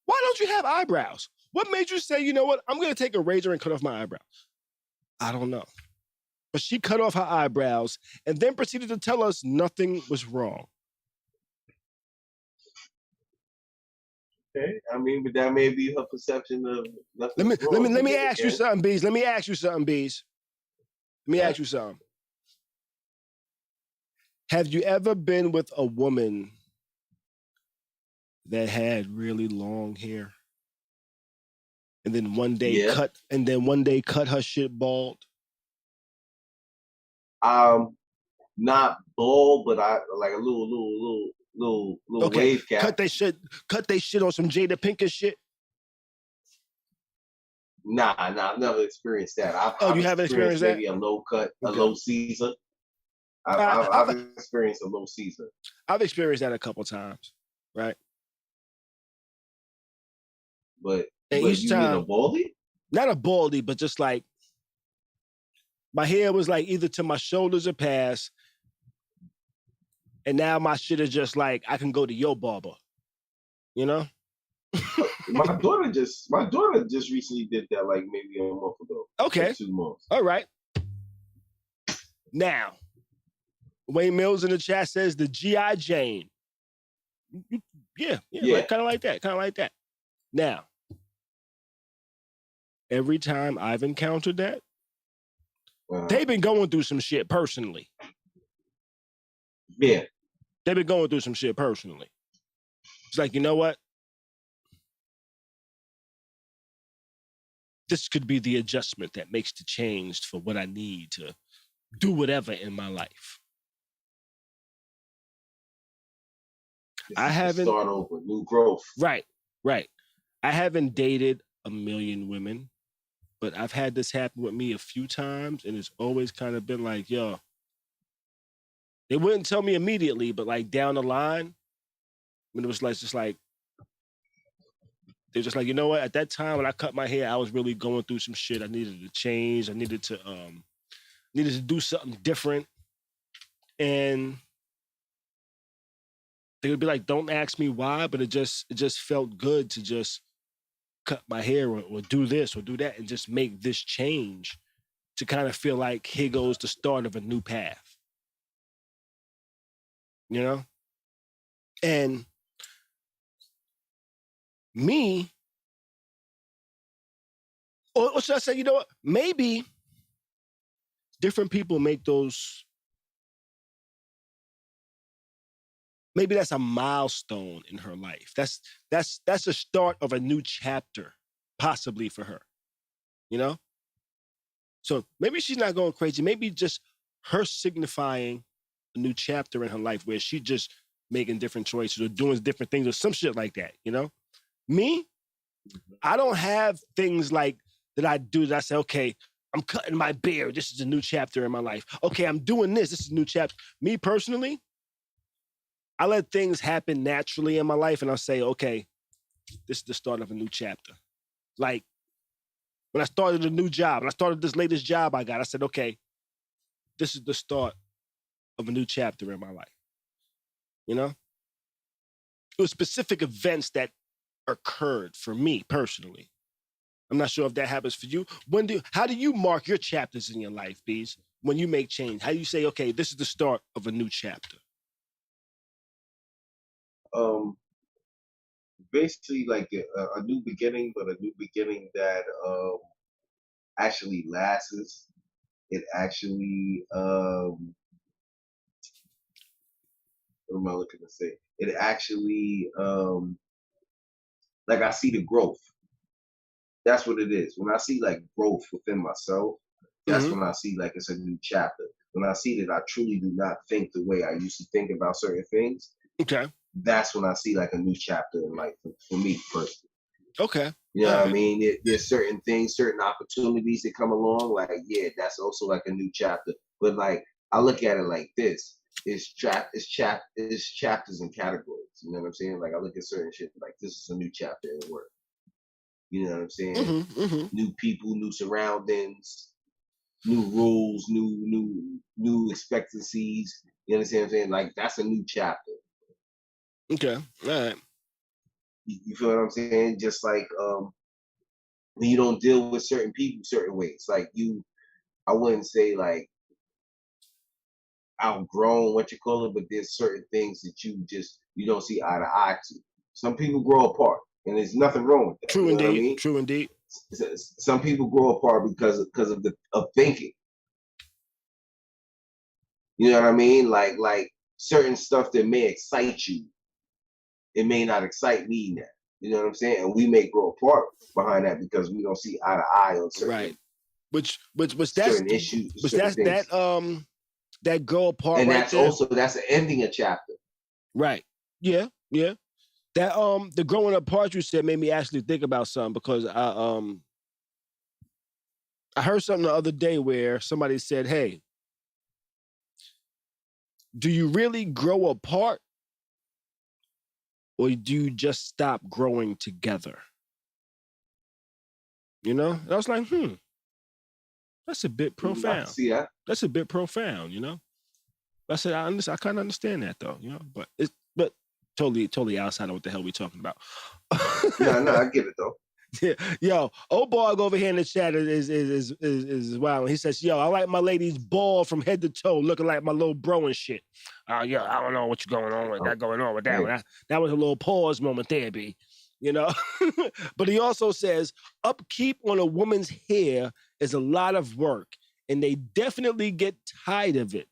B: Why don't you have eyebrows? What made you say, you know what, I'm going to take a razor and cut off my eyebrows? I don't know. But she cut off her eyebrows and then proceeded to tell us nothing was wrong.
C: Okay, I mean, but that may be her perception of nothing wrong.
B: Let me ask you something, Bees. Let me ask you something. Have you ever been with a woman that had really long hair? And then one day cut her shit bald?
C: Not bald, but I like a little wave cap.
B: Cut they shit on some Jada Pinkett shit?
C: Nah, I've never experienced that.
B: You haven't experienced that?
C: Maybe a low cut, a low Caesar. I've experienced a low Caesar.
B: I've experienced that a couple times, right?
C: But
B: each
C: you
B: time,
C: mean a baldy?
B: Not a baldy, but just like my hair was like either to my shoulders or past, and now my shit is just like I can go to your barber, you know.
C: my daughter just recently did that, like maybe a month ago.
B: Okay,
C: like 2 months.
B: All right. Now, Wayne Mills in the chat says the G.I. Jane. Yeah. Like, kind of like that. Now, every time I've encountered that, they've been going through some shit personally.
C: Yeah.
B: They've been going through some shit personally. It's like, you know what? This could be the adjustment that makes the change for what I need to do whatever in my life.
C: This
B: I
C: is the
B: haven't.
C: start over, new growth.
B: Right. I haven't dated a million women, but I've had this happen with me a few times, and it's always kind of been like, yo, they wouldn't tell me immediately, but like down the line, when it was like just like they're just like, you know what? At that time when I cut my hair, I was really going through some shit. I needed to change. I needed to do something different. And they would be like, don't ask me why, but it just felt good to just cut my hair or do this or do that and just make this change to kind of feel like here goes the start of a new path. You know? And me, or should I say, you know what? Maybe different people make those. Maybe that's a milestone in her life. That's the start of a new chapter, possibly for her. You know? So maybe she's not going crazy. Maybe just her signifying a new chapter in her life where she just making different choices or doing different things or some shit like that, you know? Me, I don't have things like that I do that I say, okay, I'm cutting my beard. This is a new chapter in my life. Okay, I'm doing this. This is a new chapter. Me personally, I let things happen naturally in my life and I'll say, okay, this is the start of a new chapter. Like when I started a new job, when I started this latest job I got, I said, okay, this is the start of a new chapter in my life. You know? It was specific events that occurred for me personally. I'm not sure if that happens for you. How do you mark your chapters in your life, Bees? When you make change, how do you say, okay, this is the start of a new chapter?
C: Basically like a new beginning, but a new beginning that actually lasts. It actually what am I looking to say? It actually like I see the growth. That's what it is. When I see like growth within myself, that's when I see like it's a new chapter. When I see that I truly do not think the way I used to think about certain things,
B: Okay.
C: that's when I see like a new chapter in life for me personally.
B: Okay.
C: You know what I mean? There's certain things, certain opportunities that come along. Like, yeah, that's also like a new chapter. But like, I look at it like this: it's chapters and categories. You know what I'm saying? Like, I look at certain shit like this is a new chapter in work. You know what I'm saying? New people, new surroundings, new rules, new expectancies. You understand what I'm saying? Like, that's a new chapter.
B: Okay. All right.
C: You feel what I'm saying? Just like when you don't deal with certain people certain ways. Like I wouldn't say like outgrown what you call it, but there's certain things that you don't see eye to eye to. Some people grow apart, and there's nothing wrong with that.
B: True
C: you know
B: indeed.
C: what I mean?
B: True indeed.
C: Some people grow apart because of thinking. You know what I mean? Like certain stuff that may excite you, it may not excite me now. You know what I'm saying? And we may grow apart behind that because we don't see eye to eye on certain
B: Right. Which that's
C: certain issues,
B: but
C: certain things.
B: that girl apart
C: And
B: right
C: that's
B: there.
C: also that's ending a chapter.
B: Right. Yeah. Yeah. That the growing apart you said made me actually think about something because I heard something the other day where somebody said, "Hey, do you really grow apart or do you just stop growing together?" You know? And I was like, that's a bit profound.
C: I see that.
B: That's a bit profound, you know? I said, I kind of understand that though, you know? But it's totally outside of what the hell we talking about.
C: No, I get it though.
B: Yeah, yo, Obarg over here in the chat is wild. He says, "Yo, I like my ladies bald from head to toe, looking like my little bro and shit." Yeah, I don't know what you're going on with that. Going on with that one. That was a little pause moment there, B. You know, but he also says upkeep on a woman's hair is a lot of work, and they definitely get tired of it.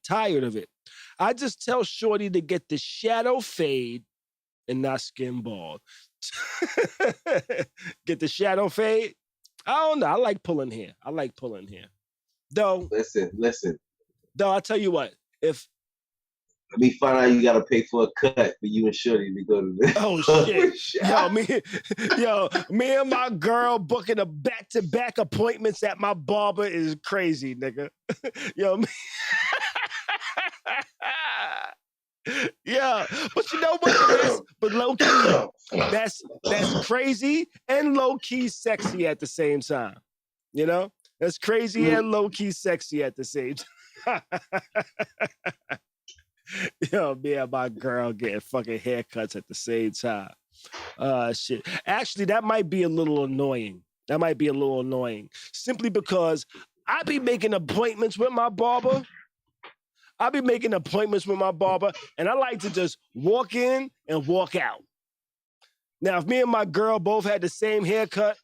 B: I just tell Shorty to get the shadow fade and not skin bald. Get the shadow fade. I don't know. I like pulling hair. Though.
C: Listen.
B: Though I tell you what, if
C: Let me find out you gotta pay for a cut for you and Shorty to go to the
B: Oh shit. Me and my girl booking a back-to-back appointments at my barber is crazy, nigga. Me. Yeah, but you know what? But low key, that's crazy and low key sexy at the same time. You know, that's crazy and low key sexy at the same time. Me and my girl getting fucking haircuts at the same time. Shit. Actually, that might be a little annoying. Simply because I be making appointments with my barber. And I like to just walk in and walk out. Now, if me and my girl both had the same haircut,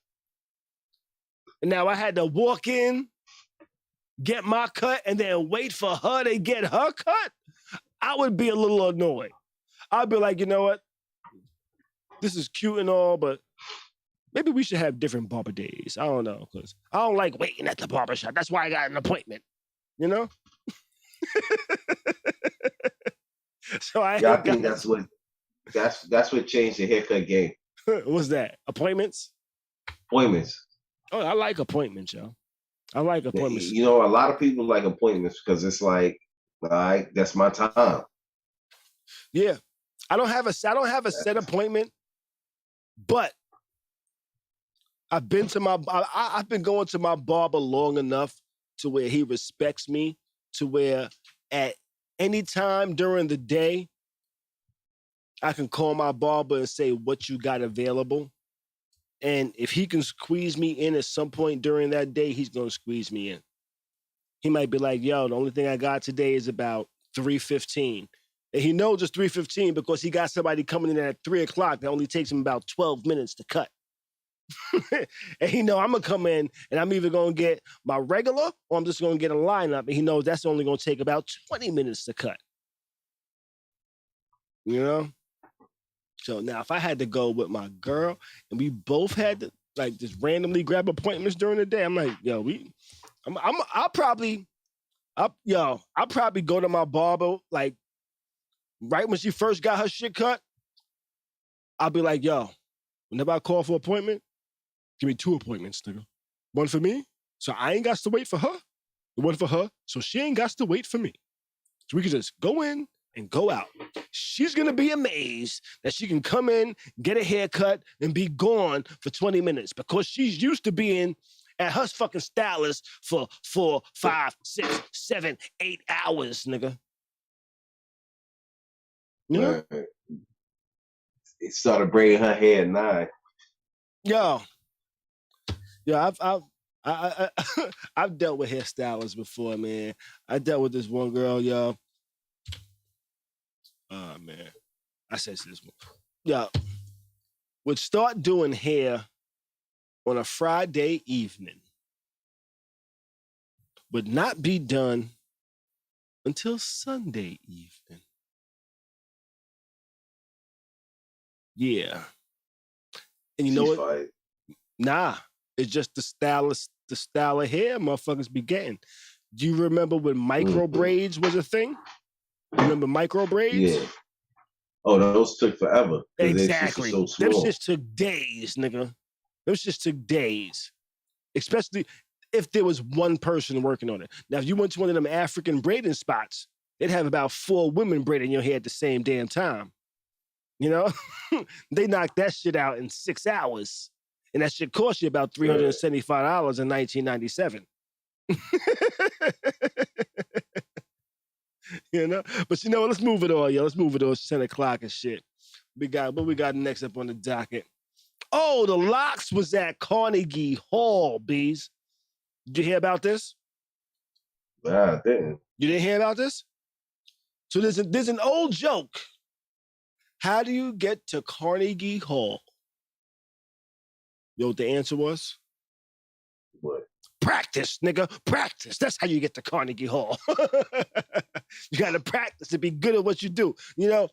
B: and now I had to walk in, get my cut, and then wait for her to get her cut, I would be a little annoyed. I'd be like, you know what? This is cute and all, but maybe we should have different barber days. I don't know, because I don't like waiting at the barbershop. That's why I got an appointment, you know? So I
C: think that's what changed the haircut game.
B: What's that? Appointments?
C: Appointments.
B: Oh, I like appointments, yo. I like appointments.
C: You know, a lot of people like appointments because it's like, all right, that's my time.
B: Yeah. I don't have a set appointment, but I've been going to my barber long enough to where he respects me, to where at any time during the day, I can call my barber and say what you got available. And if he can squeeze me in at some point during that day, he's going to squeeze me in. He might be like, yo, the only thing I got today is about 3:15. And he knows it's 3:15 because he got somebody coming in at 3 o'clock that only takes him about 12 minutes to cut. And he know I'm going to come in and I'm either going to get my regular or I'm just going to get a lineup. And he knows that's only going to take about 20 minutes to cut. You know? So now if I had to go with my girl and we both had to like just randomly grab appointments during the day, I'm like, yo, I'll probably go to my barber like right when she first got her shit cut. I'll be like, yo, whenever I call for an appointment, give me 2 appointments, nigga. One for me, so I ain't got to wait for her. One for her, so she ain't got to wait for me. So we can just go in and go out. She's going to be amazed that she can come in, get a haircut, and be gone for 20 minutes because she's used to being at her fucking stylist for 4, 5, 6, 7, 8 hours, nigga. You know?
C: It started braiding her hair at 9.
B: Yo, I've dealt with hairstylists before, man. I dealt with this one girl, yo. Oh, man. I said to this one. Yo, would start doing hair on a Friday evening. Would not be done until Sunday evening. Yeah. And you know what?
C: Fired.
B: Nah, it's just the style of hair motherfuckers be getting. Do you remember when micro braids was a thing? Remember micro braids?
C: Yeah. Oh, those took forever.
B: Exactly.
C: So
B: them shits took days, nigga. Them shits took days. Especially if there was one person working on it. Now, if you went to one of them African braiding spots, they'd have about 4 women braiding your hair at the same damn time. You know? They knocked that shit out in 6 hours. And that shit cost you about $375 in 1997. You know? But you know what? Let's move it on, yo. Let's move it on. It's 10 o'clock and shit. What we got next up on the docket? Oh, the Locks was at Carnegie Hall, bees. Did you hear about this?
C: Nah, I didn't.
B: You didn't hear about this? So there's an old joke. How do you get to Carnegie Hall? You know what the answer was?
C: What?
B: Practice, nigga. Practice. That's how you get to Carnegie Hall. You got to practice to be good at what you do. You know,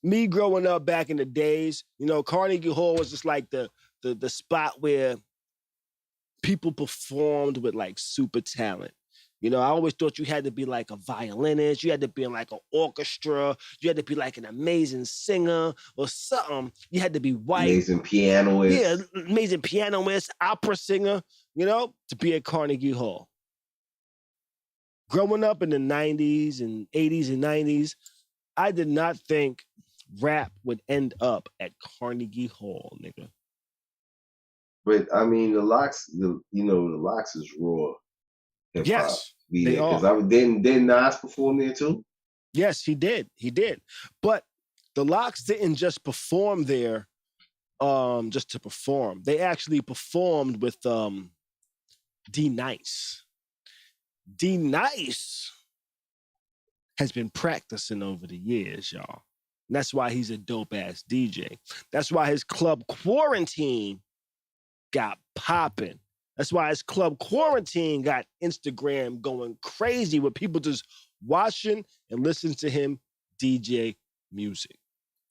B: me growing up back in the days, you know, Carnegie Hall was just like the spot where people performed with like super talent. You know, I always thought you had to be like a violinist, you had to be in like an orchestra, you had to be like an amazing singer or something. You had to be white.
C: Amazing pianist.
B: Yeah, amazing pianist, opera singer, you know, to be at Carnegie Hall. Growing up in the 90s and 80s and 90s, I did not think rap would end up at Carnegie Hall, nigga.
C: But I mean, the Locks is raw hip hop.
B: Yes, they are.
C: Because didn't Nas perform there too?
B: Yes, he did. He did. But the Locks didn't just perform there just to perform. They actually performed with D Nice. D Nice has been practicing over the years, y'all. And that's why he's a dope ass DJ. That's why his club Quarantine got popping. That's why his club Quarantine got Instagram going crazy with people just watching and listening to him DJ music.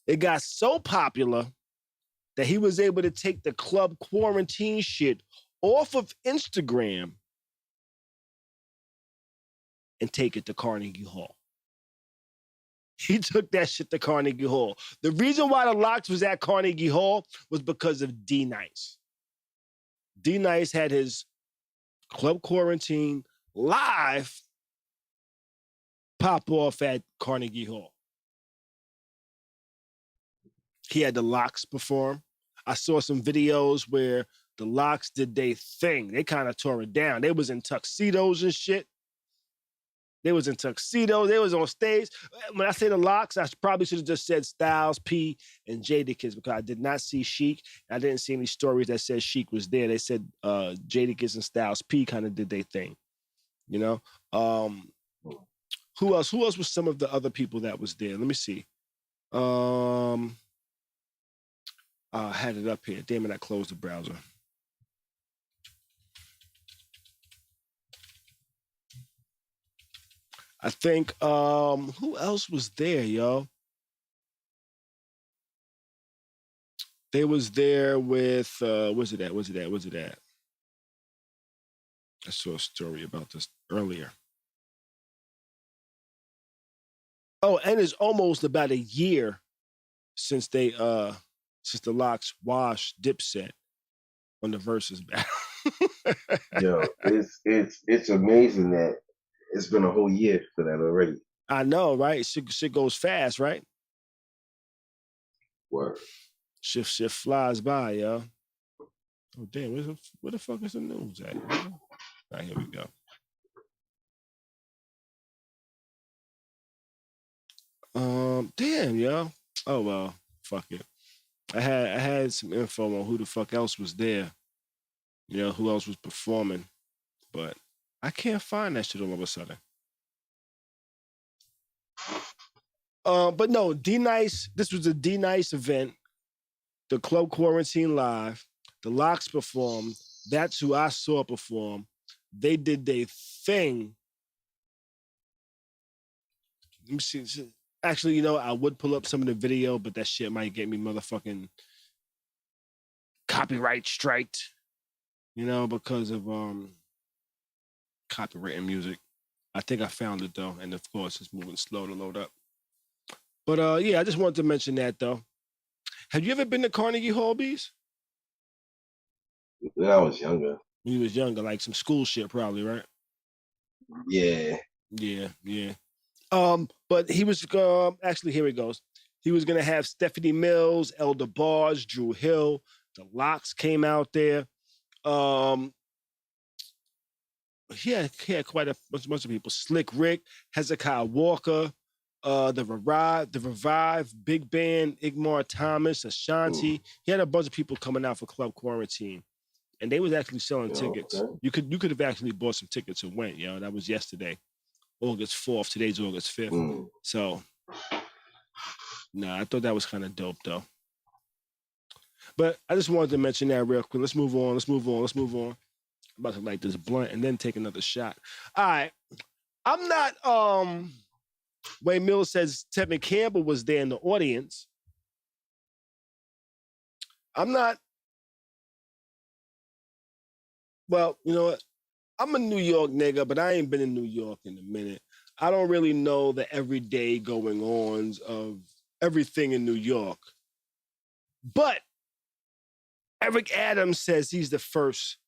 B: It got so popular that he was able to take the club Quarantine shit off of Instagram and take it to Carnegie Hall. He took that shit to Carnegie Hall. The reason why the Locks was at Carnegie Hall was because of D Nice. D Nice had his club Quarantine live pop off at Carnegie Hall. He had the Locks perform. I saw some videos where the Locks did their thing. They kind of tore it down. They was in tuxedos and shit. They was in tuxedos. They was on stage. When I say the Locks, I probably should have just said Styles P and Jadakiss because I did not see Sheik. I didn't see any stories that said Sheik was there. They said Jadakiss and Styles P kind of did their thing. You know? Who else? Who else was some of the other people that was there? Let me see. I had it up here. Damn it, I closed the browser. I think, who else was there, yo? They was there with, where's it at? I saw a story about this earlier. Oh, and it's almost about a year since the Locks washed Dipset on the Versus battle.
C: Yo, it's amazing that it's been a whole year for that already.
B: I know, right? Shit goes fast, right?
C: Word.
B: Shit flies by, yo. Oh damn, where the fuck is the news at? All right, here we go. Damn, yo. Oh well, fuck it. I had some info on who the fuck else was there. You know, who else was performing, but I can't find that shit all of a sudden. But no, D Nice. This was a D Nice event. The Club Quarantine Live. The Locks performed. That's who I saw perform. They did their thing. Let me see. Actually, you know, I would pull up some of the video, but that shit might get me motherfucking copyright striked. You know, because of copywritten music. I think I found it though, and of course it's moving slow to load up. But yeah, I just wanted to mention that though. Have you ever been to Carnegie Hall, Bees?
C: When I was younger.
B: When you was younger, like some school shit probably, right?
C: Yeah.
B: Yeah. But he was actually, here it goes. He was gonna have Stephanie Mills, Elder Barge, Drew Hill. The Locks came out there. He had quite a bunch of people. Slick Rick, Hezekiah Walker, the Revive, Big Band, Igmar Thomas, Ashanti. Ooh. He had a bunch of people coming out for Club Quarantine, and they was actually selling tickets. Okay. You could have actually bought some tickets and went. You know, that was yesterday, August 4th. Today's August 5th. So, I thought that was kind of dope though. But I just wanted to mention that real quick. Let's move on. I'm about to light this blunt and then take another shot. All right. I'm not, Wayne Mills says Tevin Campbell was there in the audience. I'm not, well, you know what? I'm a New York nigga, but I ain't been in New York in a minute. I don't really know the everyday going ons of everything in New York. But Eric Adams says he's the first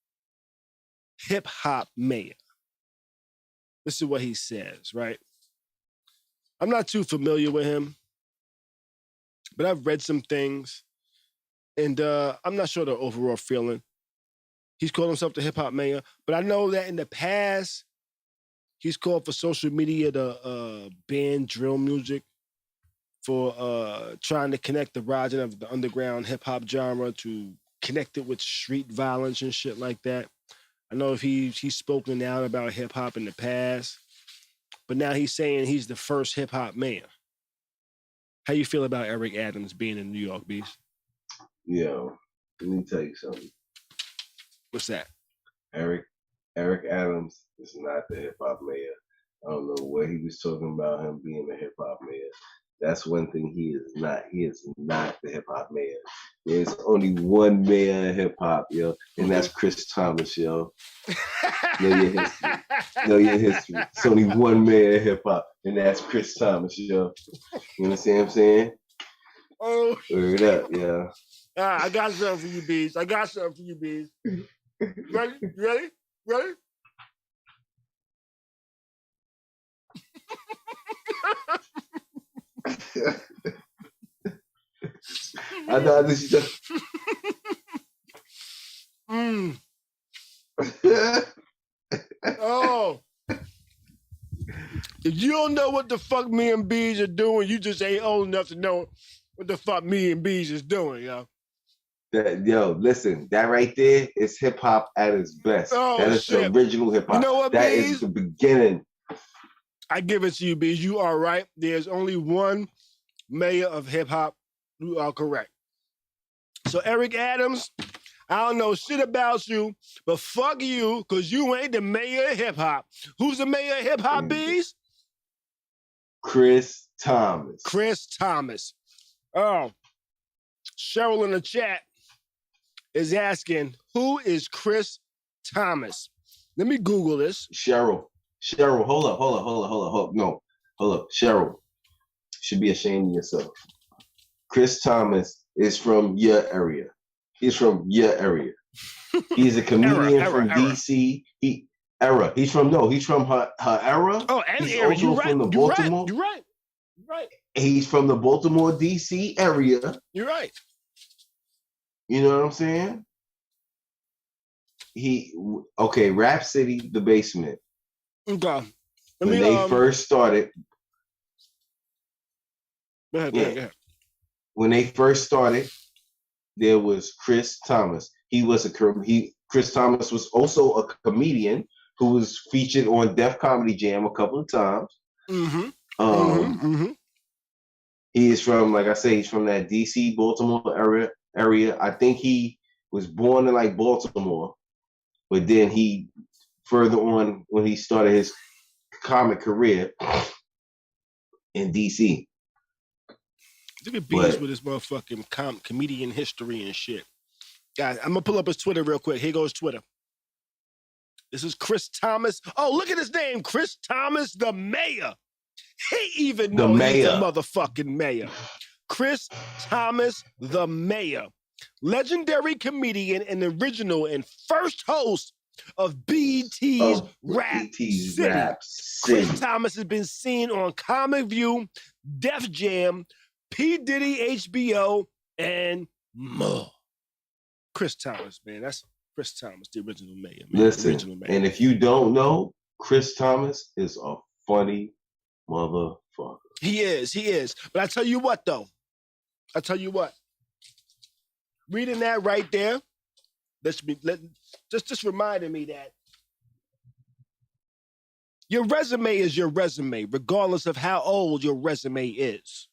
B: hip hop mayor. This is what he says, right? I'm not too familiar with him, but I've read some things, and I'm not sure the overall feeling. He's called himself the hip hop mayor, but I know that in the past, he's called for social media to ban drill music for trying to connect the rising of the underground hip hop genre to connect it with street violence and shit like that. I know if he's spoken out about hip hop in the past, but now he's saying he's the first hip hop mayor. How you feel about Eric Adams being in New York, Beast?
C: Yo, let me tell you something.
B: What's that?
C: Eric Adams is not the hip hop mayor. I don't know what he was talking about him being a hip hop mayor. That's one thing he is not. He is not the hip hop mayor. There's only one mayor of hip hop, yo, and that's Chris Thomas, yo. Know your history. Know your history. It's only one mayor of hip hop, and that's Chris Thomas, yo. You understand what I'm saying?
B: Oh,
C: word up, yo.
B: I got something for you, Bees. Ready? Ready? Ready?
C: I know this stuff.
B: Oh. If you don't know what the fuck me and Bees are doing, you just ain't old enough to know what the fuck me and Bees is doing, yo.
C: Listen, that right there is hip hop at its best.
B: Oh,
C: that is
B: shit.
C: The original hip hop.
B: You know what,
C: that
B: Bees?
C: is the beginning.
B: I give it to you, Bees. You are right. There's only one mayor of hip hop. You are correct. So Eric Adams, I don't know shit about you, but fuck you, because you ain't the mayor of hip hop. Who's the mayor of hip hop, Bees?
C: Chris Thomas.
B: Chris Thomas. Oh, Cheryl in the chat is asking, who is Chris Thomas? Let me Google this.
C: Cheryl, hold up. No, hold up. Cheryl, should be ashamed of yourself. Chris Thomas is from your area. He's from your area. He's a comedian from DC. He's from her era.
B: Oh, and
C: he's
B: area. You're right.
C: From the Baltimore.
B: You're right.
C: He's from the Baltimore, DC area.
B: You're right.
C: You know what I'm saying? Rap City, the basement.
B: Okay.
C: When they first started.
B: Go ahead.
C: When they first started, there was Chris Thomas. Chris Thomas was also a comedian who was featured on Def Comedy Jam a couple of times. He is from, like I say, he's from that DC, Baltimore area. I think he was born in like Baltimore, but then he further on when he started his comic career in DC.
B: Look at Bees with his motherfucking comedian history and shit. Guys, I'm gonna pull up his Twitter real quick. Here goes Twitter. This is Chris Thomas. Oh, look at his name, Chris Thomas, the mayor. He even knows he's the motherfucking mayor. Chris Thomas, the mayor. Legendary comedian and original and first host of BET's Rap City. Chris Thomas has been seen on Comic View, Def Jam, P. Diddy, HBO, and more. Chris Thomas, man. That's Chris Thomas, the original mayor. Man.
C: Listen,
B: original mayor.
C: And if you don't know, Chris Thomas is a funny motherfucker.
B: He is. But I tell you what, though. Reading that right there, just reminded me that your resume is your resume, regardless of how old your resume is.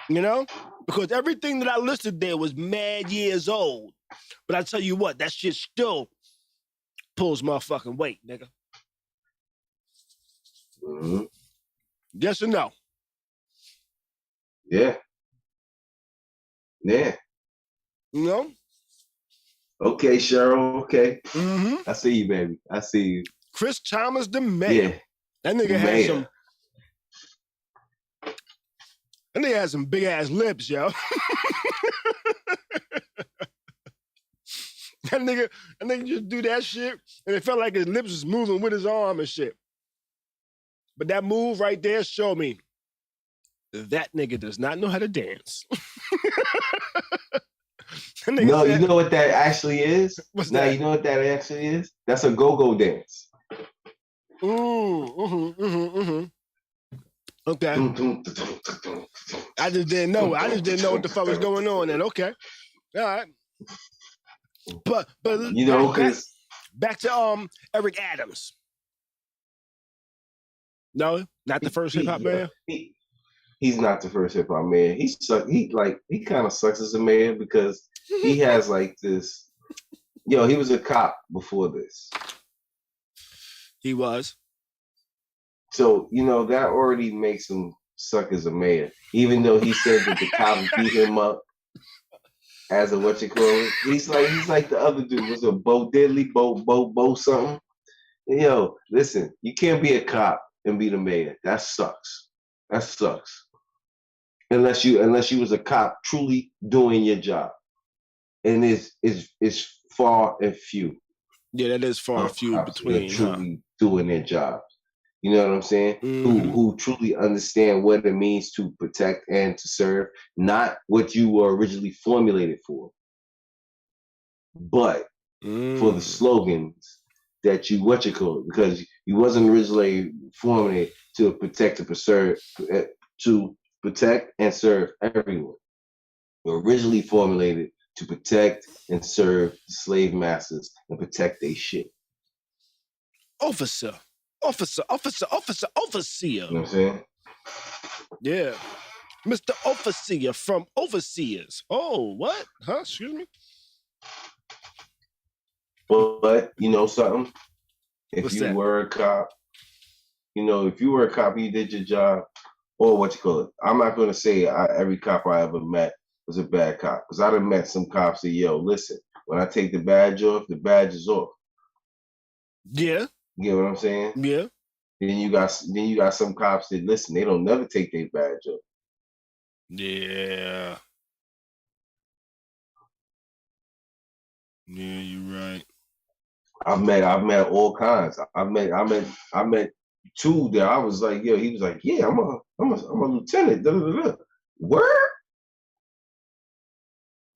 B: You know? Because everything that I listed there was mad years old. But I tell you what, that shit still pulls motherfucking weight, nigga.
C: Mm-hmm.
B: Yes or no?
C: Yeah.
B: You know?
C: Okay, Cheryl. Okay.
B: Mm-hmm.
C: I see you, baby. I see you.
B: Chris Chalmers, the mayor.
C: Yeah.
B: That nigga has some. That nigga has some big ass lips, yo. That nigga just do that shit, and it felt like his lips was moving with his arm and shit. But that move right there showed me that nigga does not know how to dance.
C: No, you know what that actually is?
B: What's
C: now,
B: that?
C: You know what that actually is? That's a go-go dance.
B: Okay. I just didn't know. I just didn't know what the fuck was going on then. Okay. All right. But
C: you know,
B: back to Eric Adams. No, not the first hip hop man.
C: He's not the first hip hop man. He kind of sucks as a man because he has like this. Yo, he was a cop before this.
B: He was.
C: So that already makes him suck as a man. Even though he said that the cops beat him up as a he's like the other dude. Was a Bo Diddley, Bo something. Yo, listen, you can't be a cop and be the mayor. That sucks. That sucks. Unless you was a cop truly doing your job, and it's far and few.
B: Yeah, that is far and few between.
C: Truly doing their job. You know what I'm saying? Mm-hmm. Who truly understand what it means to protect and to serve, not what you were originally formulated for, but for the slogans that you because you wasn't originally formulated to protect and serve everyone. You were originally formulated to protect and serve the slave masters and protect their shit.
B: Officer.
C: You know what I'm saying?
B: Yeah. Mr. Overseer from Overseers. Oh, what? Huh? Excuse me?
C: But you know something? If you
B: that?
C: were a cop, if you were a cop, you did your job, or I'm not going to say every cop I ever met was a bad cop, because I'd have met some cops that, yo, listen, when I take the badge off, the badge is off.
B: Yeah.
C: You get what I'm saying?
B: Yeah.
C: Then you got some cops that, listen, they don't never take their badge off.
B: Yeah. Yeah, you're right.
C: I've met all kinds. I met two that I was like, yo, he was like, yeah, I'm a lieutenant. Da, da, da, da. Word?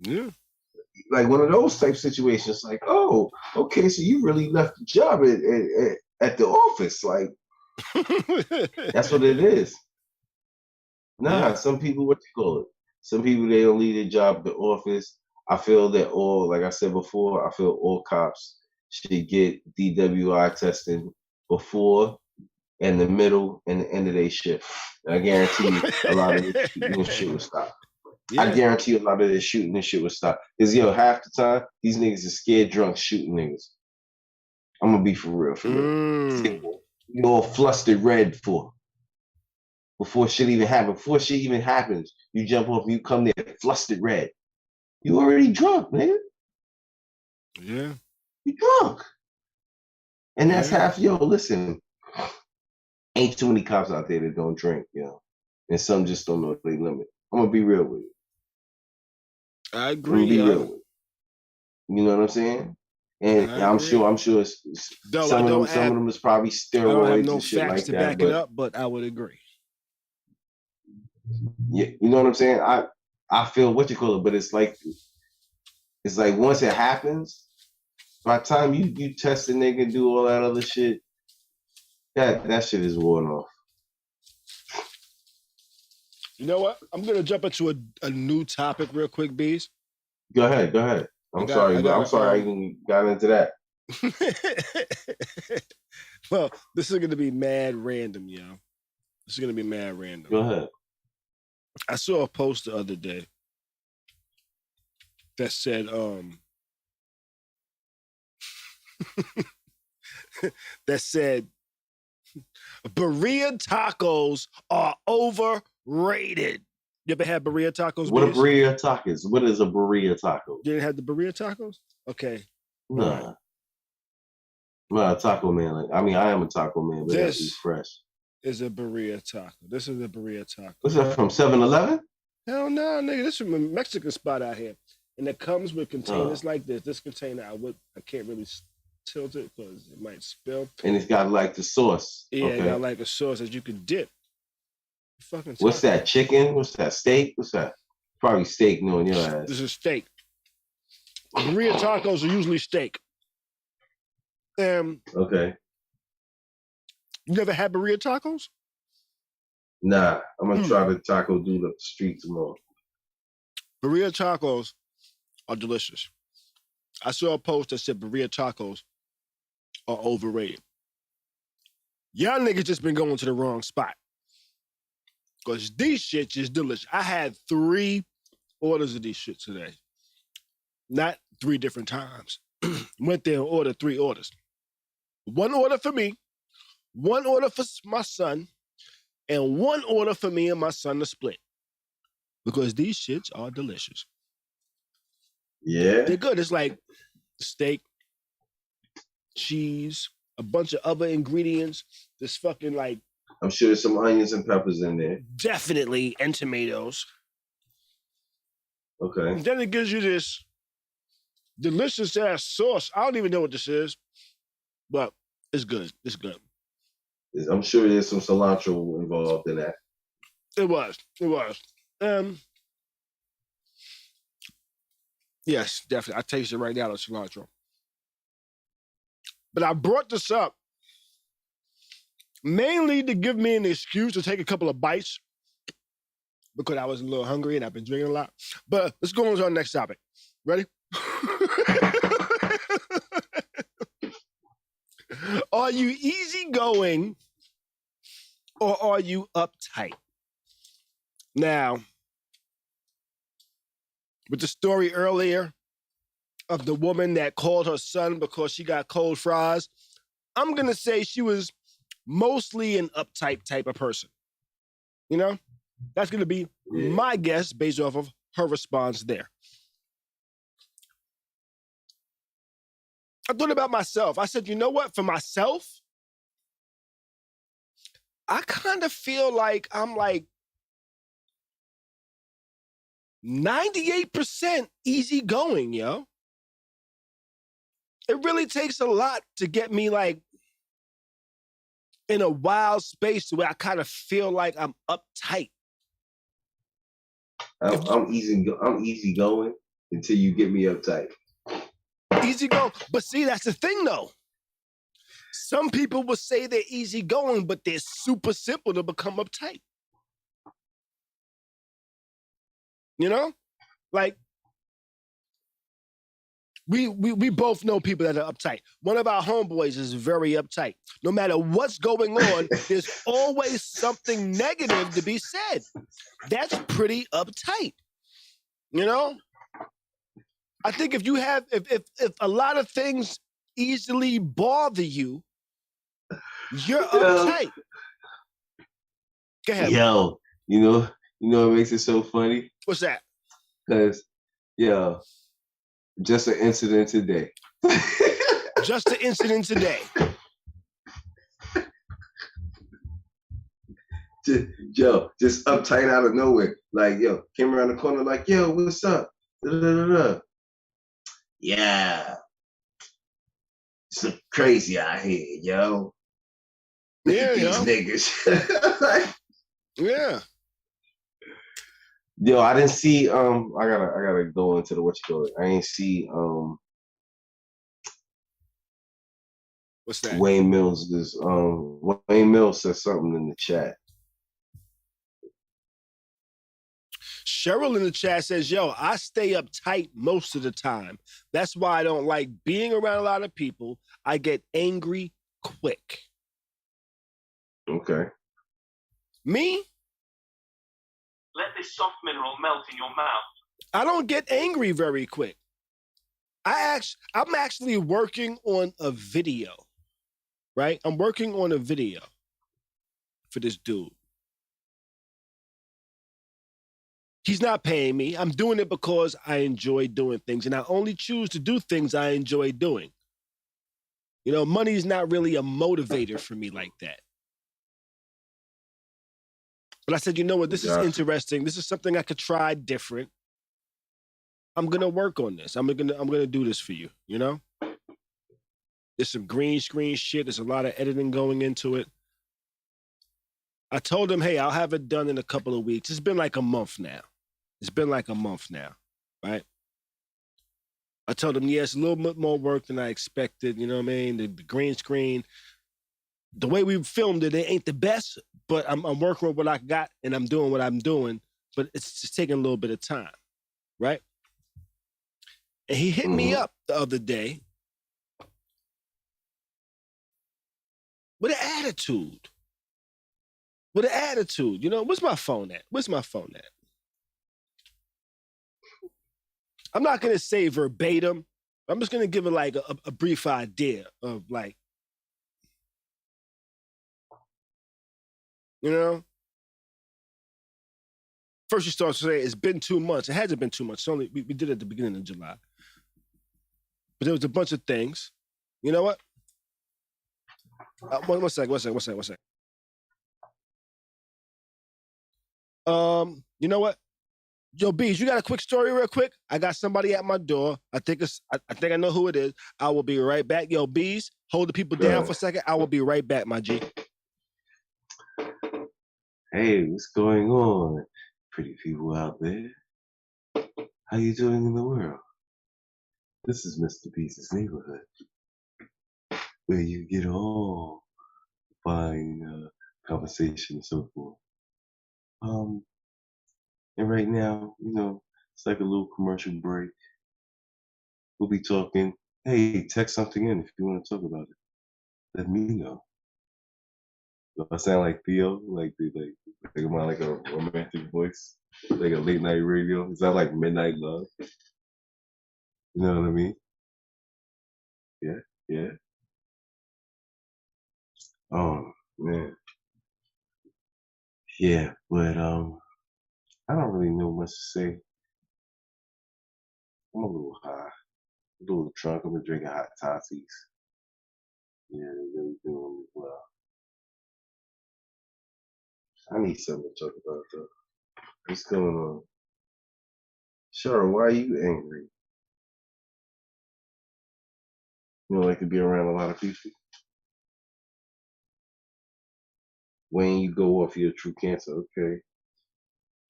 B: Yeah.
C: Like one of those type situations, like, oh, okay, so you really left the job at the office. Like, that's what it is. Nah, some people, some people, they don't leave their job at the office. I feel that like I said before, I feel all cops should get DWI testing before and the middle and the end of their shift. And I guarantee you a lot of this shooting and shit will stop. Yeah. I guarantee you a lot of this shooting and shit will stop. Because, half the time, these niggas are scared drunk shooting niggas. I'm going to be for real. You all flustered red for. Before shit even happens. Before shit even happens, you jump off and you come there flustered red. You already drunk, man.
B: Yeah.
C: You drunk. And that's half, listen. Ain't too many cops out there that don't drink, and some just don't know their limit. I'm gonna be real with you.
B: I agree.
C: I'm gonna be real with you. You know what I'm saying? And I'm sure some of them is probably steroids and shit like that. I don't have no facts to back it
B: up, but I would agree.
C: Yeah, you know what I'm saying? I feel but it's like once it happens, by the time you test a nigga and do all that other shit, that shit is worn off.
B: You know what? I'm gonna jump into a new topic real quick, Bees.
C: Go ahead. I'm sorry I even got into that.
B: Well, this is gonna be mad random, yo. This is gonna be mad random.
C: Go ahead.
B: I saw a post the other day that said, Birria Tacos are overrated. You ever had Birria Tacos?
D: What a Birria Tacos? What is a Birria Taco?
B: You didn't have the Birria Tacos? Okay.
D: Nah.
B: Right.
D: I'm not a taco man. I mean, I am a taco man, but it has to be fresh.
B: Is a Birria Taco. This is a Birria Taco.
D: What's that from 7-Eleven?
B: Hell no, nigga. This is from a Mexican spot out here. And it comes with containers like this. This container, I can't really tilt it because it might spill.
D: And it's got like the sauce.
B: Yeah,
D: okay.
B: It got like a sauce that you can dip.
D: What's that? Chicken? What's that? Steak? What's that? Probably steak, knowing your ass.
B: This is steak. Birria tacos are usually steak.
D: Okay.
B: You never had Birria tacos?
D: Nah, I'm gonna try the taco dude up the street tomorrow.
B: Birria tacos are delicious. I saw a post that said Birria tacos are overrated. Y'all niggas just been going to the wrong spot. Because these shits is delicious. I had 3 orders of these shit today. Not 3 different times. Went there and ordered 3 orders. 1 order for me, 1 order for my son, and 1 order for me and my son to split. Because these shits are delicious.
D: Yeah.
B: They're good. It's like steak, cheese, a bunch of other ingredients. This fucking like...
D: I'm sure there's some onions and peppers in there.
B: Definitely, and tomatoes.
D: Okay.
B: And then it gives you this delicious ass sauce. I don't even know what this is, but it's good. It's good.
D: I'm sure there's some cilantro involved in that.
B: It was. Yes, definitely. I taste it right now, the cilantro. But I brought this up mainly to give me an excuse to take a couple of bites because I was a little hungry and I've been drinking a lot. But let's go on to our next topic. Ready? Are you easygoing or are you uptight? Now, with the story earlier of the woman that called her son because she got cold fries, I'm going to say she was mostly an uptight type of person. You know? That's going to be my guess based off of her response there. I thought about myself. I said, you know what? For myself, I kind of feel like I'm like 98% easygoing, yo. It really takes a lot to get me like in a wild space where I kind of feel like I'm uptight.
D: I'm easy going until you get me uptight.
B: Easy go, but see, that's the thing though. Some people will say they're easy going, but they're super simple to become uptight. You know, like we both know people that are uptight. One of our homeboys is very uptight. No matter what's going on, there's always something negative to be said. That's pretty uptight. You know? I think if you have, if a lot of things easily bother you, you're uptight. Go ahead.
D: Yo, you know what makes it so funny?
B: What's that?
D: Because, just an incident today.
B: Just an incident today.
D: Just uptight out of nowhere. Like, came around the corner like, yo, what's up? Da-da-da-da. Yeah. It's crazy out here, yo.
B: Yeah,
D: these niggas.
B: Yeah.
D: Yo, I didn't see I gotta go into the what you call it. I ain't see
B: What's that?
D: Wayne Mills Wayne Mills said something in the chat.
B: Cheryl in the chat says, yo, I stay uptight most of the time. That's why I don't like being around a lot of people. I get angry quick.
D: Okay.
B: Me?
E: Let this soft mineral melt in your mouth.
B: I don't get angry very quick. I'm actually working on a video, right? I'm working on a video for this dude. He's not paying me. I'm doing it because I enjoy doing things, and I only choose to do things I enjoy doing. You know, money is not really a motivator for me like that. But I said, you know what? This is interesting. This is something I could try different. I'm gonna work on this. I'm gonna do this for you. You know, there's some green screen shit. There's a lot of editing going into it. I told him, hey, I'll have it done in a couple of weeks. It's been like a month now. Right? I told him, yeah, it's a little bit more work than I expected. You know what I mean? The green screen, the way we filmed it, it ain't the best, but I'm working with what I got and I'm doing what I'm doing, but it's just taking a little bit of time, right? And he hit me up the other day with an attitude. You know, where's my phone at? I'm not going to say verbatim. I'm just going to give it like a brief idea of like, you know? First you start to say, it's been 2 months. It hasn't been 2 months. It's only, we did it at the beginning of July. But there was a bunch of things. You know what? One second. You know what? Yo, Bees, you got a quick story real quick? I got somebody at my door. I think I know who it is. I will be right back. Yo, Bees, hold the people down for a second. I will be right back, my G.
D: Hey, what's going on, pretty people out there? How you doing in the world? This is Mr. Beast's neighborhood, where you get all fine conversation and so forth. And right now, you know, it's like a little commercial break. We'll be talking. Hey, text something in if you want to talk about it. Let me know. Do I sound like Theo? Like am I like a romantic voice? Like a late night radio? Is that like Midnight Love? You know what I mean? Yeah. Oh man. Yeah, but I don't really know much to say. I'm a little high, a little drunk. I'm drinking hot toddies. Yeah, they're really doing me well. I need something to talk about though. What's going on? Sharon, why are you angry? You don't like to be around a lot of people? When you go off your true cancer, okay.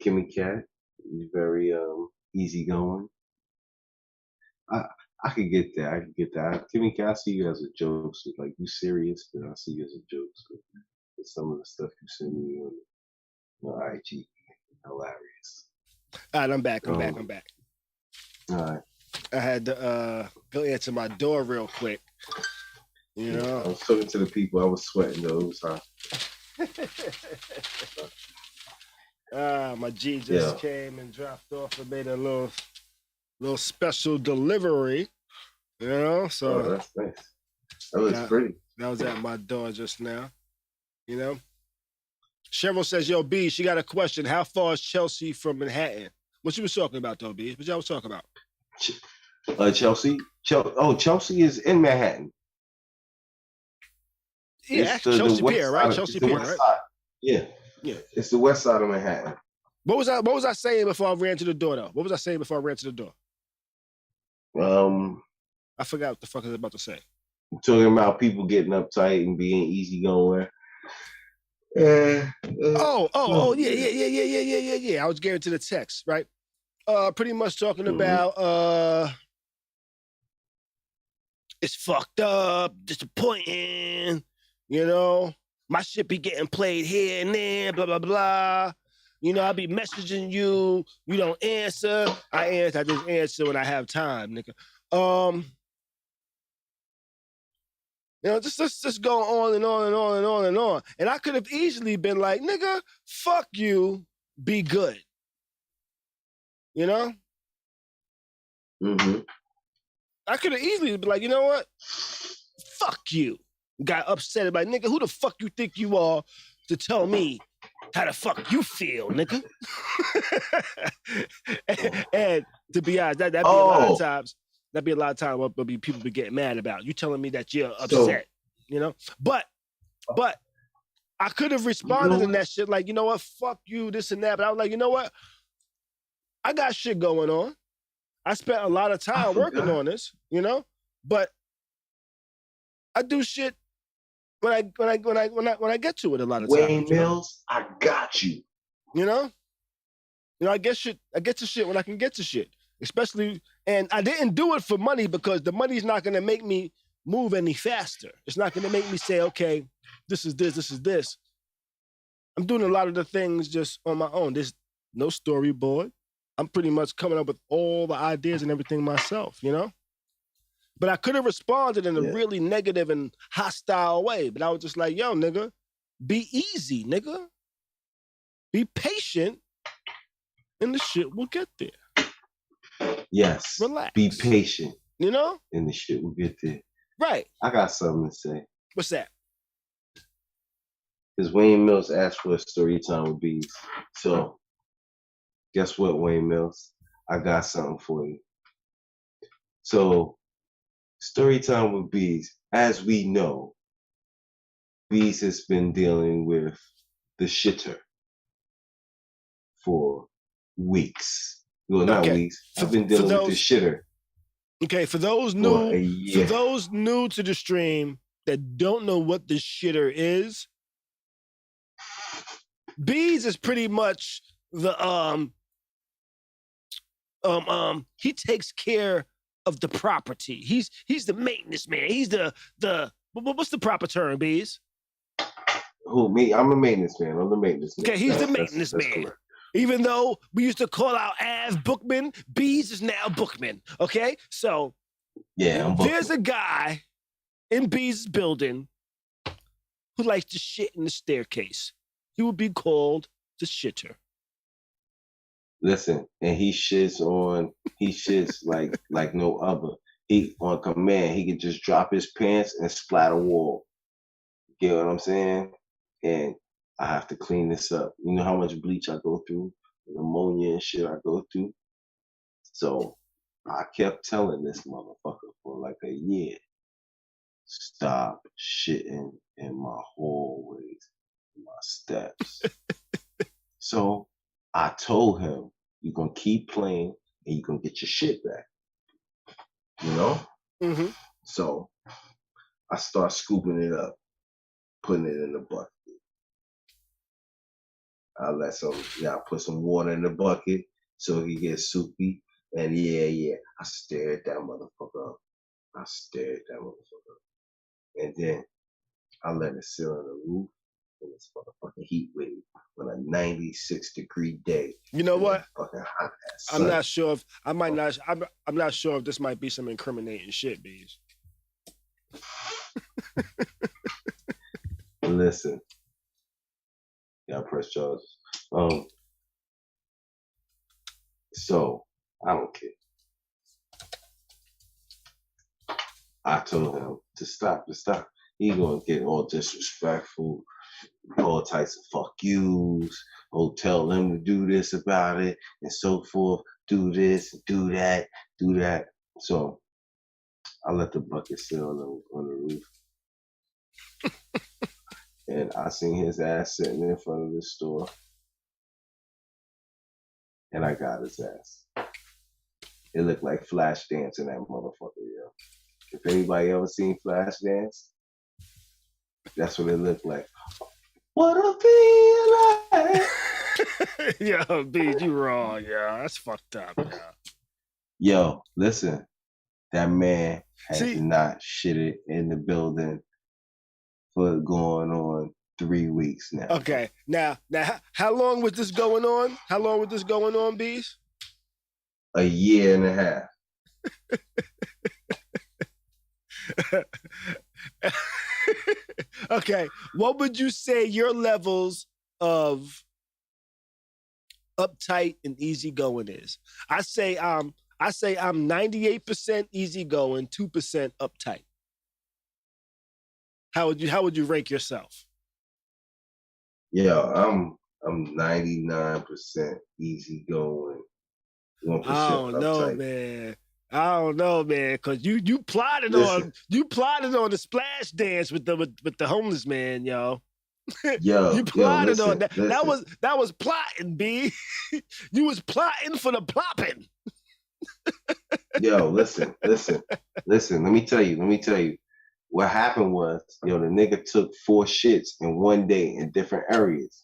D: Kimmy Cat, you're very easygoing. I could get that. Kimmy Cat, I see you as a joke. So like you serious, but I see you as a joke. So with some of the stuff you send me on IG, hilarious.
B: All right, I'm back.
D: All right.
B: I had to go answer my door real quick. You know,
D: I was talking to the people. I was sweating though. It was hot.
B: My G just came and dropped off and made a little special delivery. You know, so
D: that's nice. That was pretty.
B: That was at my door just now. You know, Cheryl says, "Yo, B, she got a question. How far is Chelsea from Manhattan?" What she was talking about, though, B? What y'all was talking about?
D: Chelsea. Chelsea is in Manhattan.
B: Yeah, Chelsea Pier, right? Chelsea Pier, right?
D: Yeah. It's the west side of Manhattan.
B: What was I saying before I ran to the door, though? I forgot what the fuck I was about to say.
D: I'm talking about people getting uptight and being easygoing. Yeah.
B: I was getting to the text, right? Pretty much talking about it's fucked up, disappointing, you know. My shit be getting played here and there, blah, blah, blah. You know, I be messaging you, you don't answer. I just answer when I have time, nigga. You know, just go on and on and on and on and on. And I could have easily been like, nigga, fuck you, be good. You know?
D: Mm-hmm.
B: I could have easily been like, you know what? Fuck you. Got upset about, nigga, who the fuck you think you are to tell me how the fuck you feel, nigga? and to be honest, that'd be a lot of times. That'd be a lot of times what be people be getting mad about. You telling me that you're upset, you know? But I could have responded in that shit like, you know what, fuck you, this and that. But I was like, you know what? I got shit going on. I spent a lot of time working on this, you know? But I do shit when I get to it a lot of times.
D: Wayne Mills, I got you.
B: You know? I get to shit when I can get to shit. Especially, and I didn't do it for money because the money's not gonna make me move any faster. It's not gonna make me say, okay, this is this. I'm doing a lot of the things just on my own. There's no storyboard. I'm pretty much coming up with all the ideas and everything myself, you know? But I could have responded in a really negative and hostile way. But I was just like, yo, nigga, be easy, nigga. Be patient, and the shit will get there.
D: Yes.
B: Relax.
D: Be patient.
B: You know?
D: And the shit will get there.
B: Right.
D: I got something to say.
B: What's that?
D: Because Wayne Mills asked for a story time with Bees. So, guess what, Wayne Mills? I got something for you. So, story time with Bees. As we know, Bees has been dealing with the shitter for weeks. Well, not weeks. I've been dealing with the shitter.
B: Okay, for those new to the stream that don't know what the shitter is, Bees is pretty much the he takes care of the property. He's the maintenance man. He's the what's the proper term, Bees?
D: Who, me? I'm a maintenance man. I'm the maintenance man.
B: Okay, he's the maintenance man. Correct. Even though we used to call out Av Bookman, Bees is now Bookman. Okay, so there's a guy in Bees' building who likes to shit in the staircase. He would be called the shitter.
D: Listen, and he shits like no other. He on command, he could just drop his pants and splat a wall. You get what I'm saying? And I have to clean this up. You know how much bleach I go through, and ammonia and shit I go through. So I kept telling this motherfucker for like a year, stop shitting in my hallways, my steps. So I told him, you're going to keep playing and you're going to get your shit back. You know?
B: Mm-hmm.
D: So I start scooping it up, putting it in the bucket. I put some water in the bucket so he gets soupy. And I stared that motherfucker up. And then I let it sit on the roof in this motherfucking heat wave on a 96-degree day.
B: You know what?
D: Fucking hot ass
B: I'm not sure if I'm not sure if this might be some incriminating shit, Bees.
D: Listen. Yeah, I press charges. So I don't care. I told him to stop. He gonna get all disrespectful, all types of fuck yous. Oh, tell them to do this about it and so forth. Do this, do that. So I let the bucket sit on the roof. And I seen his ass sitting in front of the store. And I got his ass. It looked like Flashdance in that motherfucker, yo. If anybody ever seen Flashdance, that's what it looked like. What I feel like.
B: Yo, Bees, you wrong, yo. That's fucked up, yo.
D: Yo, listen. That man has not shitted in the building for going on 3 weeks now.
B: Okay. Now, how long was this going on? How long was this going on, Bees?
D: A year and a half.
B: Okay. What would you say your levels of uptight and easygoing is? I say I'm 98% easygoing, 2% uptight. How would you rank yourself?
D: Yeah, I'm I'm 99% easygoing, 1%
B: I don't know,
D: uptight.
B: man. I don't know, man, because you plotted
D: Listen.
B: on the splash dance with the homeless man, yo. You
D: Yo,
B: plotted on that.
D: listen.
B: That was plotting, B. You was plotting for the plopping.
D: Yo, listen. Let me tell you. What happened was, yo, the nigga took 4 shits in one day in different areas.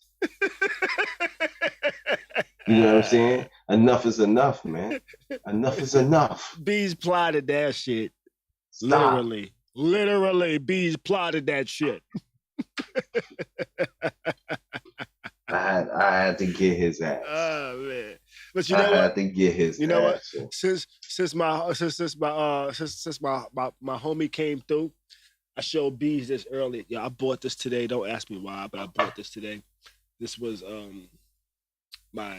D: You know what I'm saying? Enough is enough, man. Enough is enough.
B: Bees plotted that shit.
D: Stop.
B: Literally, Bees plotted that shit.
D: I had to get his ass.
B: Oh man! But you
D: I
B: know what?
D: had to get his
B: You know what?
D: ass. Yo.
B: Since my homie came through, I showed Bees this earlier. Yeah, I bought this today. Don't ask me why, but I bought this today. This was my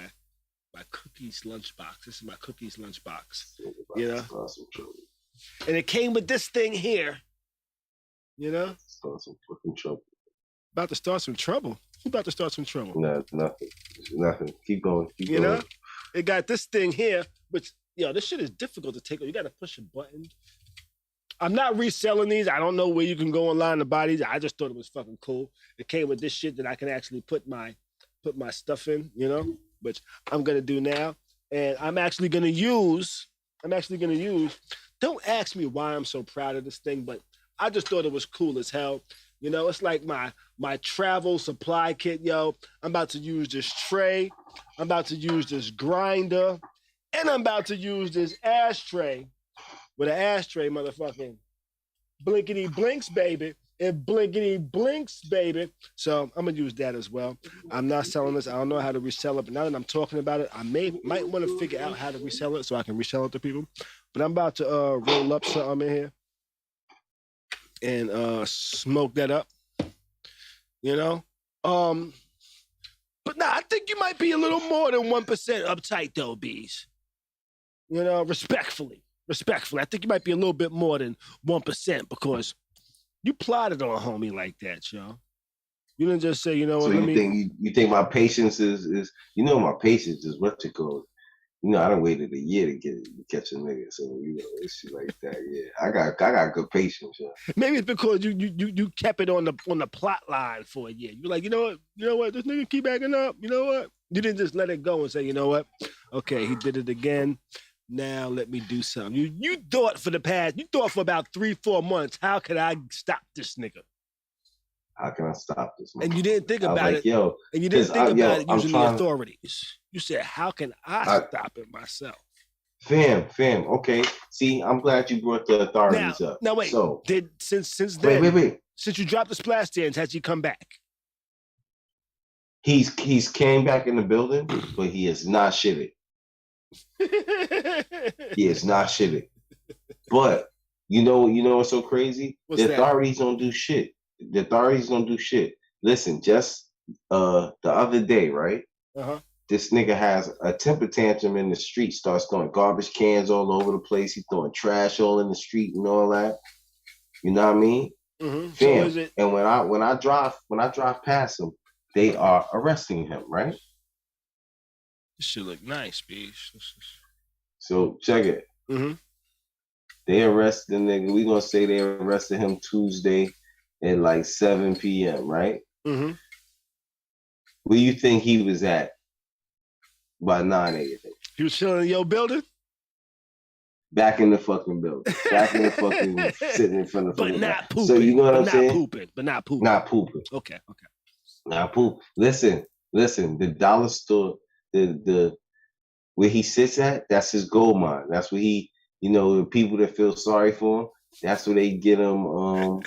B: cookies lunchbox. This is my cookies lunchbox. You know, and it came with this thing here. You know,
D: Start some fucking trouble.
B: about to start some trouble. Who about to start some trouble?
D: No, nothing. Keep going.
B: You know, it got this thing here, which this shit is difficult to take. You got to push a button. I'm not reselling these. I don't know where you can go online to buy these. I just thought it was fucking cool. It came with this shit that I can actually put my stuff in, which I'm gonna do now. And I'm actually gonna use. Don't ask me why I'm so proud of this thing, but I just thought it was cool as hell. It's like my travel supply kit, yo. I'm about to use this tray. I'm about to use this grinder. And I'm about to use this ashtray with an ashtray, motherfucking blinkety blinks, baby. It blinkety blinks, baby. So I'm going to use that as well. I'm not selling this. I don't know how to resell it. But now that I'm talking about it, I might want to figure out how to resell it so I can resell it to people. But I'm about to roll up something in here and smoke that up, But nah, I think you might be a little more than 1% uptight though, Bees. Respectfully. I think you might be a little bit more than 1% because you plotted on a homie like that, yo. You didn't just say,
D: So you think my patience is my patience is what you call. I done waited a year to catch a nigga, so it's shit like that. Yeah, I got good patience. Yeah.
B: Maybe it's because you kept it on the plot line for a year. You're like, you know what, this nigga keep acting up. You know what? You didn't just let it go and say, you know what? Okay, he did it again. Now let me do something. You thought for about 3-4 months, how could I stop this nigga?
D: How can I stop this?
B: And you didn't think about it.
D: Yo,
B: and you didn't think about it using the authorities. You said, how can I stop it myself?
D: Fam. Okay. See, I'm glad you brought the authorities up.
B: Now wait.
D: So
B: since then,
D: wait.
B: Since you dropped the splash dance, has he come back?
D: He's came back in the building, but he is not shitted. He is not shitted. But you know what's so crazy? The authorities don't do shit. Listen, just the other day, right?
B: Uh-huh.
D: This nigga has a temper tantrum in the street, starts throwing garbage cans all over the place. He's throwing trash all in the street and all that. You know what I mean?
B: Mm-hmm.
D: Fam, and when I drive past him, they are arresting him, right?
B: This should look nice, B.
D: So check it.
B: Mm-hmm.
D: They arrested the nigga. We gonna say they arrested him Tuesday at like 7 p.m., right?
B: Mm-hmm.
D: Where you think he was at by 9 a.m.?
B: He was chilling in your building?
D: Back in the fucking building. Back in the fucking sitting in front of the
B: But not pooping.
D: So you know what I'm saying?
B: But not pooping.
D: Not pooping.
B: Okay.
D: Not poop. Listen, the dollar store, the where he sits at, that's his gold mine. That's where he, the people that feel sorry for him, that's where they get him.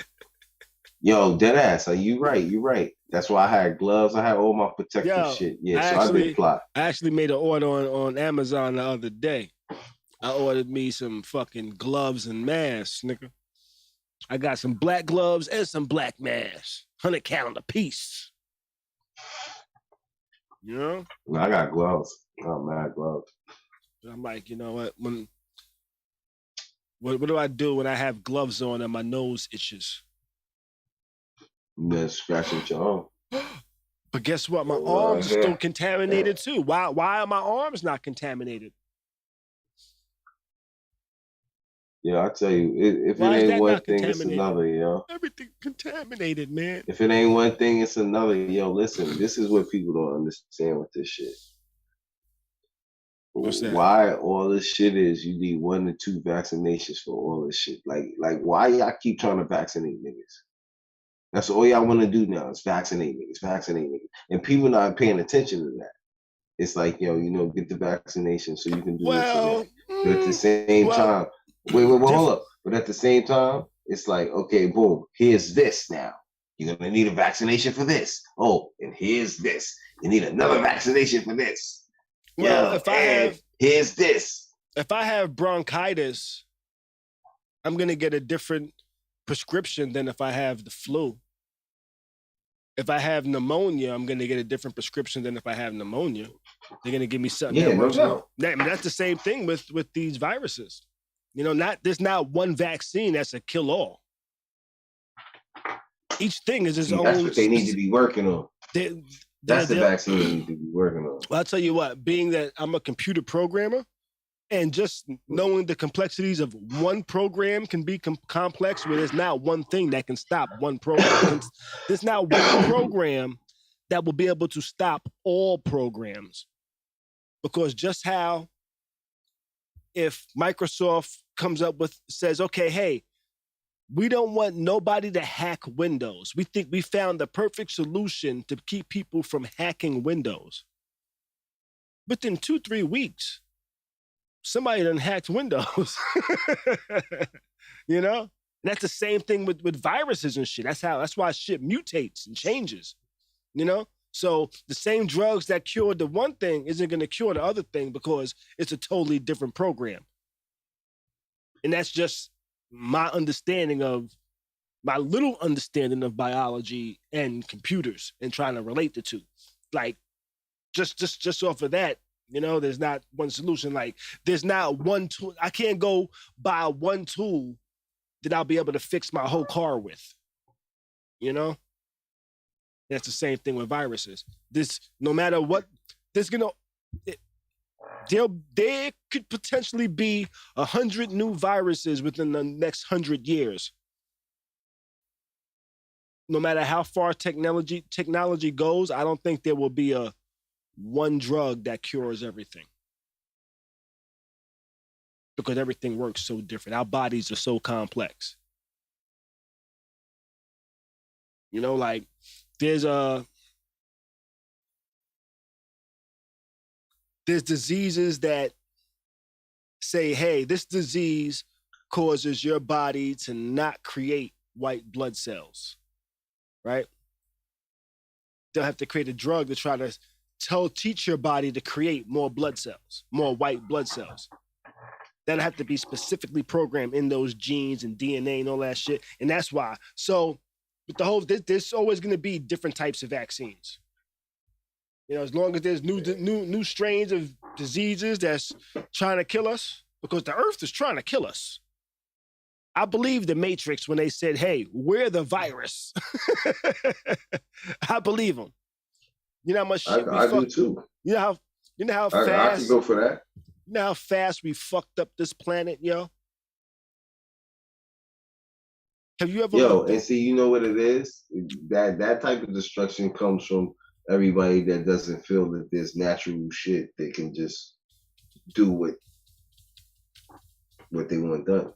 D: Yo, dead ass. You right. That's why I had gloves. I had all my protective shit. Yeah, I did plot.
B: I actually made an order on Amazon the other day. I ordered me some fucking gloves and masks, nigga. I got some black gloves and some black masks. 100 count a piece.
D: I got gloves. I got mad gloves.
B: I'm like, you know what? What do I do when I have gloves on and my nose itches?
D: You better scratch at your own.
B: But guess what? My arms are still contaminated too. Why are my arms not contaminated?
D: Yeah, I tell you, if it
B: Why is
D: ain't
B: that
D: one
B: not
D: thing, it's
B: contaminated?
D: another, yo.
B: Everything contaminated, man.
D: If it ain't one thing, it's another. Yo, listen, this is what people don't understand with this shit.
B: What's that?
D: Why all this shit is you need 1 to 2 vaccinations for all this shit. Like why y'all keep trying to vaccinate niggas? That's all y'all want to do now is vaccinate niggas. And people not paying attention to that. It's like, yo, get the vaccination so you can do this and that. But at the same time, wait, hold up. But at the same time, it's like, okay, boom, here's this now. You're going to need a vaccination for this. Oh, and here's this. You need another vaccination for this.
B: Well,
D: here's this.
B: If I have bronchitis, I'm going to get a different prescription than if I have the flu. If I have pneumonia, I'm going to get a different prescription than if I have pneumonia. They're going to give me something.
D: Yeah, no doubt.
B: That's the same thing with these viruses. There's not one vaccine that's a kill-all. Each thing is its own.
D: That's what they need to be working on. That's the vaccine they need to be working on.
B: Well, I'll tell you what, being that I'm a computer programmer and just knowing the complexities of one program can be complex where there's not one thing that can stop one program. There's not one program that will be able to stop all programs. Because just how if Microsoft says, okay, hey, we don't want nobody to hack Windows. We think we found the perfect solution to keep people from hacking Windows. Within 2-3 weeks, somebody done hacked Windows. And that's the same thing with viruses and shit. That's why shit mutates and changes. So the same drugs that cured the one thing isn't going to cure the other thing because it's a totally different program. And that's just my little understanding of biology and computers and trying to relate the two. Like, just off of that, there's not one solution. Like, there's not one tool. I can't go buy one tool that I'll be able to fix my whole car with. That's the same thing with viruses. No matter what, there could potentially be 100 new viruses within the next 100 years. No matter how far technology goes, I don't think there will be one drug that cures everything. Because everything works so different. Our bodies are so complex. Like there's diseases that say, hey, this disease causes your body to not create white blood cells, right? They'll have to create a drug to try to teach your body to create more blood cells, more white blood cells. That'll have to be specifically programmed in those genes and DNA and all that shit. And that's why. So with there's always going to be different types of vaccines. As long as there's new strains of diseases that's trying to kill us, because the earth is trying to kill us. I believe the Matrix when they said, hey, we're the virus. I believe them. You know how much shit
D: I do too.
B: You know how fast
D: I can go for that.
B: You know how fast we fucked up this planet, yo? Have you ever
D: and see, you know what it is? That type of destruction comes from everybody that doesn't feel that there's natural shit that can just do what they want done.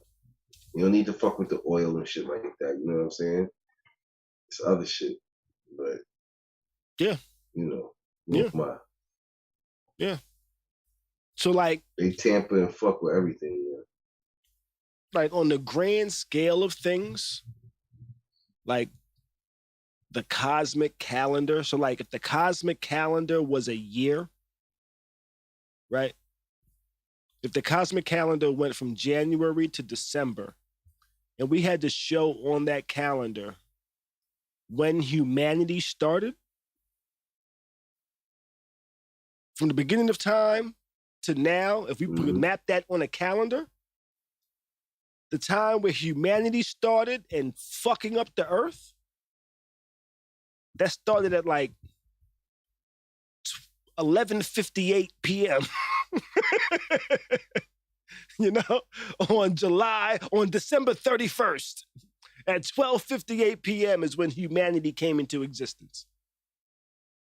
D: You don't need to fuck with the oil and shit like that. You know what I'm saying? It's other shit, but
B: yeah, yeah. So like
D: they tamper and fuck with everything. Yeah.
B: Like on the grand scale of things, like the cosmic calendar. So like if the cosmic calendar was a year, right? If the cosmic calendar went from January to December, and we had to show on that calendar when humanity started, from the beginning of time to now, if we map that on a calendar, the time where humanity started and fucking up the earth, that started at like 11:58 p.m. You know, on December 31st, at 12:58 p.m. is when humanity came into existence.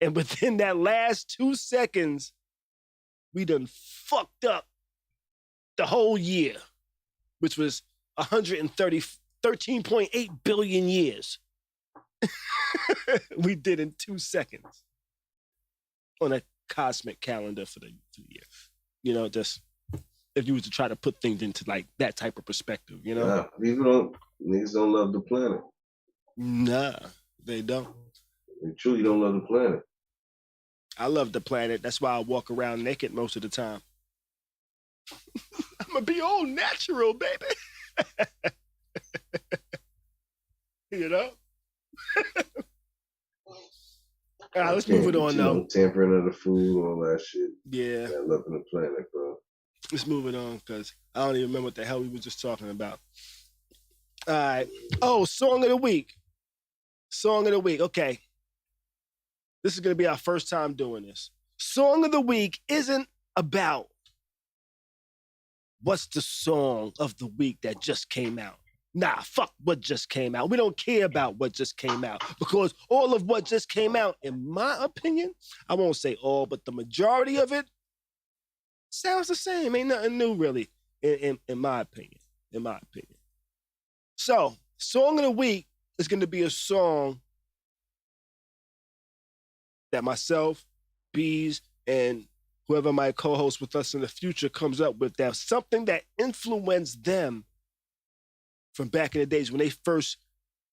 B: And within that last 2 seconds, we done fucked up the whole year, which was 13.8 billion years. We did in 2 seconds on a cosmic calendar for the year. You know, just if you were to try to put things into like that type of perspective, you know?
D: Niggas don't love the planet.
B: Nah, they don't.
D: They truly don't love the planet.
B: I love the planet. That's why I walk around naked most of the time. I'm gonna be all natural, baby. You know? All right, let's move it on now.
D: Tampering of the food, all that shit.
B: Yeah.
D: Loving the planet, bro.
B: Let's move it on, because I don't even remember what the hell we were just talking about. All right. Oh, song of the week. Song of the week. Okay. This is going to be our first time doing this. Song of the week isn't about what's the song of the week that just came out. Nah, fuck what just came out. We don't care about what just came out, because all of what just came out, in my opinion, I won't say all, but the majority of it sounds the same. Ain't nothing new, really, in my opinion. In my opinion. So, song of the week is going to be a song that myself, Bees, and whoever might co-host with us in the future comes up with. That's something that influenced them from back in the days when they first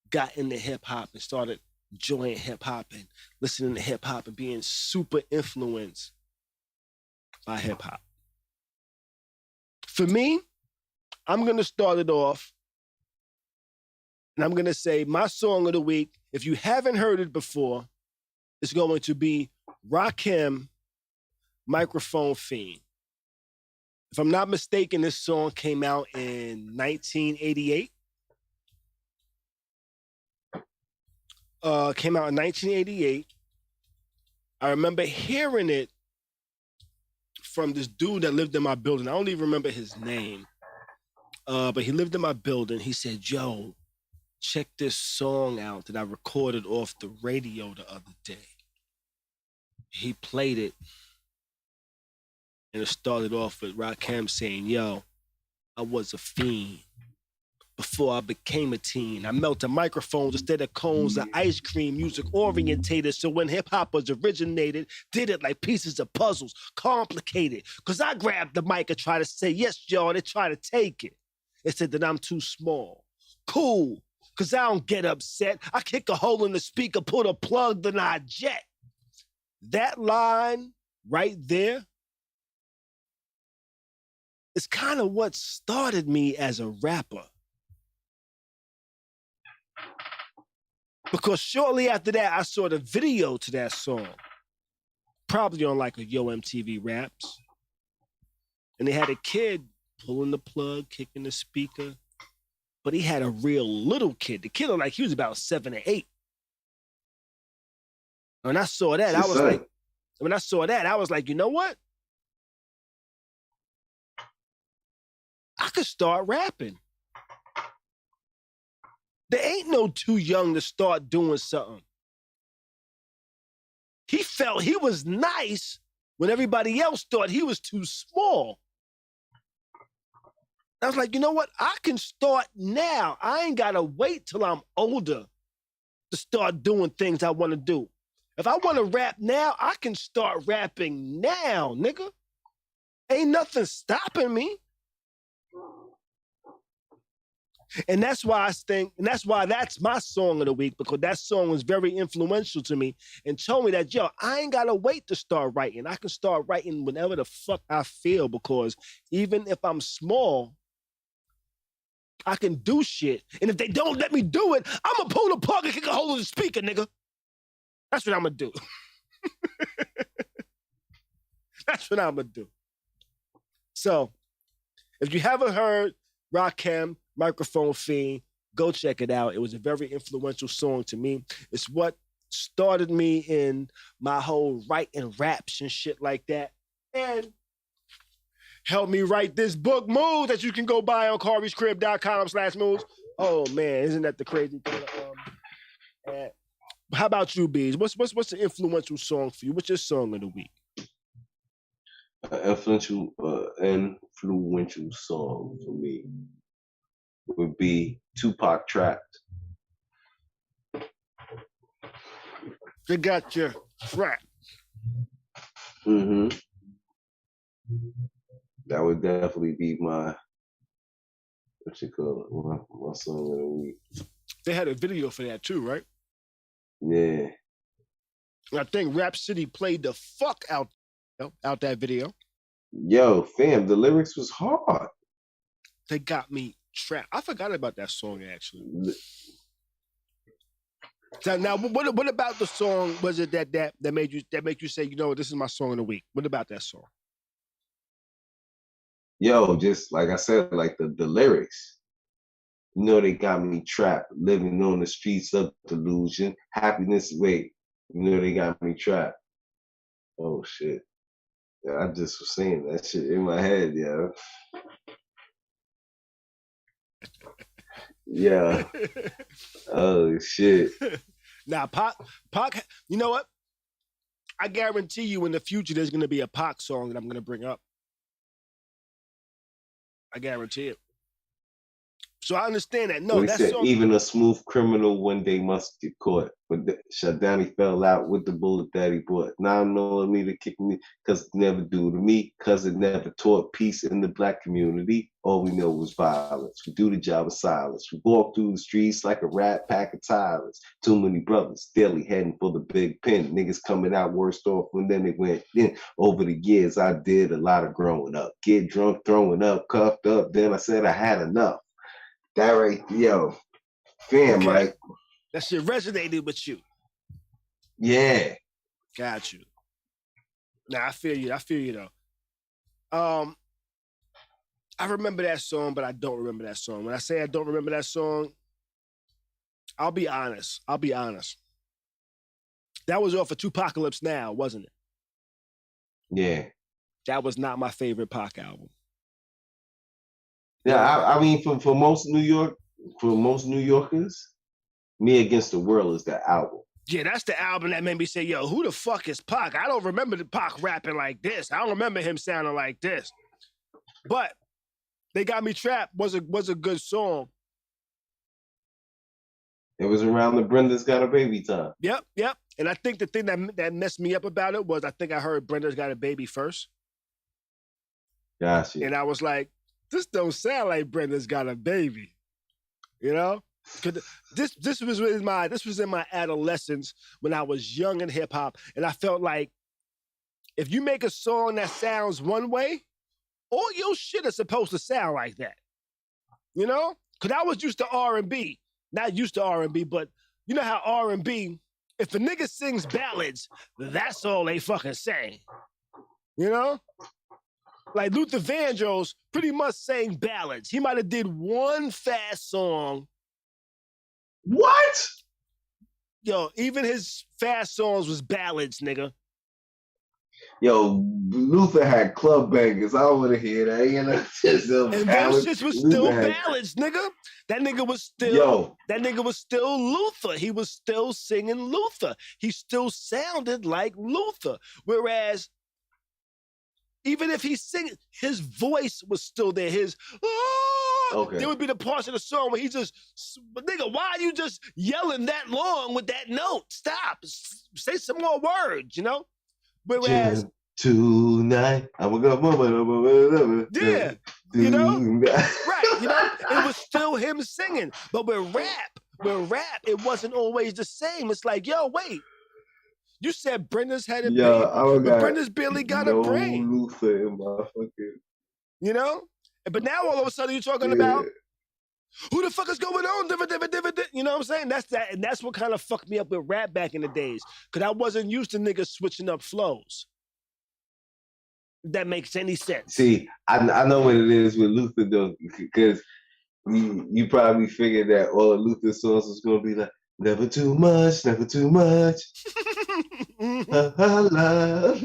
B: got into hip-hop and started enjoying hip-hop and listening to hip-hop and being super influenced by hip-hop. For me, I'm going to start it off, and I'm going to say my song of the week, if you haven't heard it before, is going to be Rakim, Microphone Fiend. If I'm not mistaken, this song came out in 1988. Came out in 1988. I remember hearing it from this dude that lived in my building. I don't even remember his name. But he lived in my building. He said, yo, check this song out that I recorded off the radio the other day. He played it. And it started off with Rakim saying, yo, I was a fiend before I became a teen. I melted microphones instead of cones of ice cream, music orientated. So when hip hop was originated, did it like pieces of puzzles, complicated. Cause I grabbed the mic and tried to say, yes, y'all, they try to take it. They said that I'm too small. Cool, cause I don't get upset. I kick a hole in the speaker, put a plug, then I jet. That line right there is kind of what started me as a rapper. Because shortly after that, I saw the video to that song, probably on like a Yo MTV Raps. And they had a kid pulling the plug, kicking the speaker, but he had a real little kid. The kid looked like he was about 7 or 8. When I saw that, I was like, you know what? I could start rapping. There ain't no too young to start doing something. He felt he was nice when everybody else thought he was too small. I was like, you know what? I can start now. I ain't gotta wait till I'm older to start doing things I want to do. If I want to rap now, I can start rapping now, nigga. Ain't nothing stopping me. And that's why that's my song of the week, because that song was very influential to me and told me that, yo, I ain't got to wait to start writing. I can start writing whenever the fuck I feel, because even if I'm small, I can do shit. And if they don't let me do it, I'm going to pull the plug and kick a hole in the speaker, nigga. That's what I'm going to do. That's what I'm going to do. So, if you haven't heard Rakim, Microphone Fiend, go check it out. It was a very influential song to me. It's what started me in my whole writing raps and shit like that. And helped me write this book, Moves, that you can go buy on kharyscrib.com/moves. Oh man, isn't that the crazy thing? How about you, Bees? What's the influential song for you? What's your song of the week?
D: Influential song for me would be Tupac Trapped.
B: They got you trapped.
D: Mm-hmm. That would definitely be my my song of the week.
B: They had a video for that too, right?
D: Yeah.
B: I think Rap City played the fuck out that video.
D: Yo, fam, the lyrics was hard.
B: They got me trapped. I forgot about that song actually. So now, what about the song? Was it that made you say, you know, this is my song of the week? What about that song?
D: Yo, just like I said, like the lyrics. You know, they got me trapped, living on the streets of delusion. Happiness, wait. You know, they got me trapped. Oh shit. Yeah, I just was saying that shit in my head, yeah. Yeah. Oh shit.
B: Now, Pac, you know what? I guarantee you in the future there's gonna be a Pac song that I'm gonna bring up. I guarantee it. So I understand that. No, that song.
D: Even a smooth criminal one day must get caught. But Shadani fell out with the bullet that he bought. 9mm kick me, cause it never do to me, cause it never taught peace in the black community. All we know was violence. We do the job of silence. We walk through the streets like a rat pack of tyrants. Too many brothers daily heading for the big pen. Niggas coming out worse off when then they went in. Over the years, I did a lot of growing up. Get drunk, throwing up, cuffed up. Then I said I had enough. That right, yo, fam, okay. Right?
B: That shit resonated with you.
D: Yeah.
B: Got you. Nah, I feel you though. I remember that song, but I don't remember that song. When I say I don't remember that song, I'll be honest. That was off of Tupacalypse Now, wasn't it?
D: Yeah.
B: That was not my favorite Pac album.
D: Yeah, I mean, for most New Yorkers, Me Against the World is that album.
B: Yeah, that's the album that made me say, yo, who the fuck is Pac? I don't remember the Pac rapping like this. I don't remember him sounding like this. But They Got Me Trapped was a good song.
D: It was around the Brenda's Got a Baby time.
B: Yep. And I think the thing that messed me up about it was I think I heard Brenda's Got a Baby first.
D: Gotcha.
B: And I was like, this don't sound like Brenda's Got a Baby, you know? Cause this was in my adolescence when I was young in hip hop, and I felt like if you make a song that sounds one way, all your shit is supposed to sound like that, you know? Cause I was used to R&B, not used to R&B, but you know how R&B, if a nigga sings ballads, that's all they fucking say, you know? Like Luther Vandross pretty much sang ballads. He might have did one fast song.
D: What?
B: Yo, even his fast songs was ballads, nigga.
D: Yo, Luther had club bangers. I don't want to hear that. You know,
B: and those shits was still ballads, nigga. That nigga was still Luther. He was still singing Luther. He still sounded like Luther. Whereas even if he's singing, his voice was still there. Okay. There would be the parts of the song where he just, nigga, why are you just yelling that long with that note? Stop. Say some more words, you know? Whereas
D: tonight, I'm gonna
B: yeah, you know? Right, you know? It was still him singing. But with rap, it wasn't always the same. It's like, yo, wait. You said Brenda's had a baby, but Brenda's barely got a brain.
D: Luther in my fucking...
B: You know? But now all of a sudden you're talking about who the fuck is going on? You know what I'm saying? That's that, and that's what kind of fucked me up with rap back in the days. Cause I wasn't used to niggas switching up flows. If that makes any sense.
D: See, I know what it is with Luther though, because you probably figured that all of Luther's songs was gonna be like, Never too much, never too much. Love.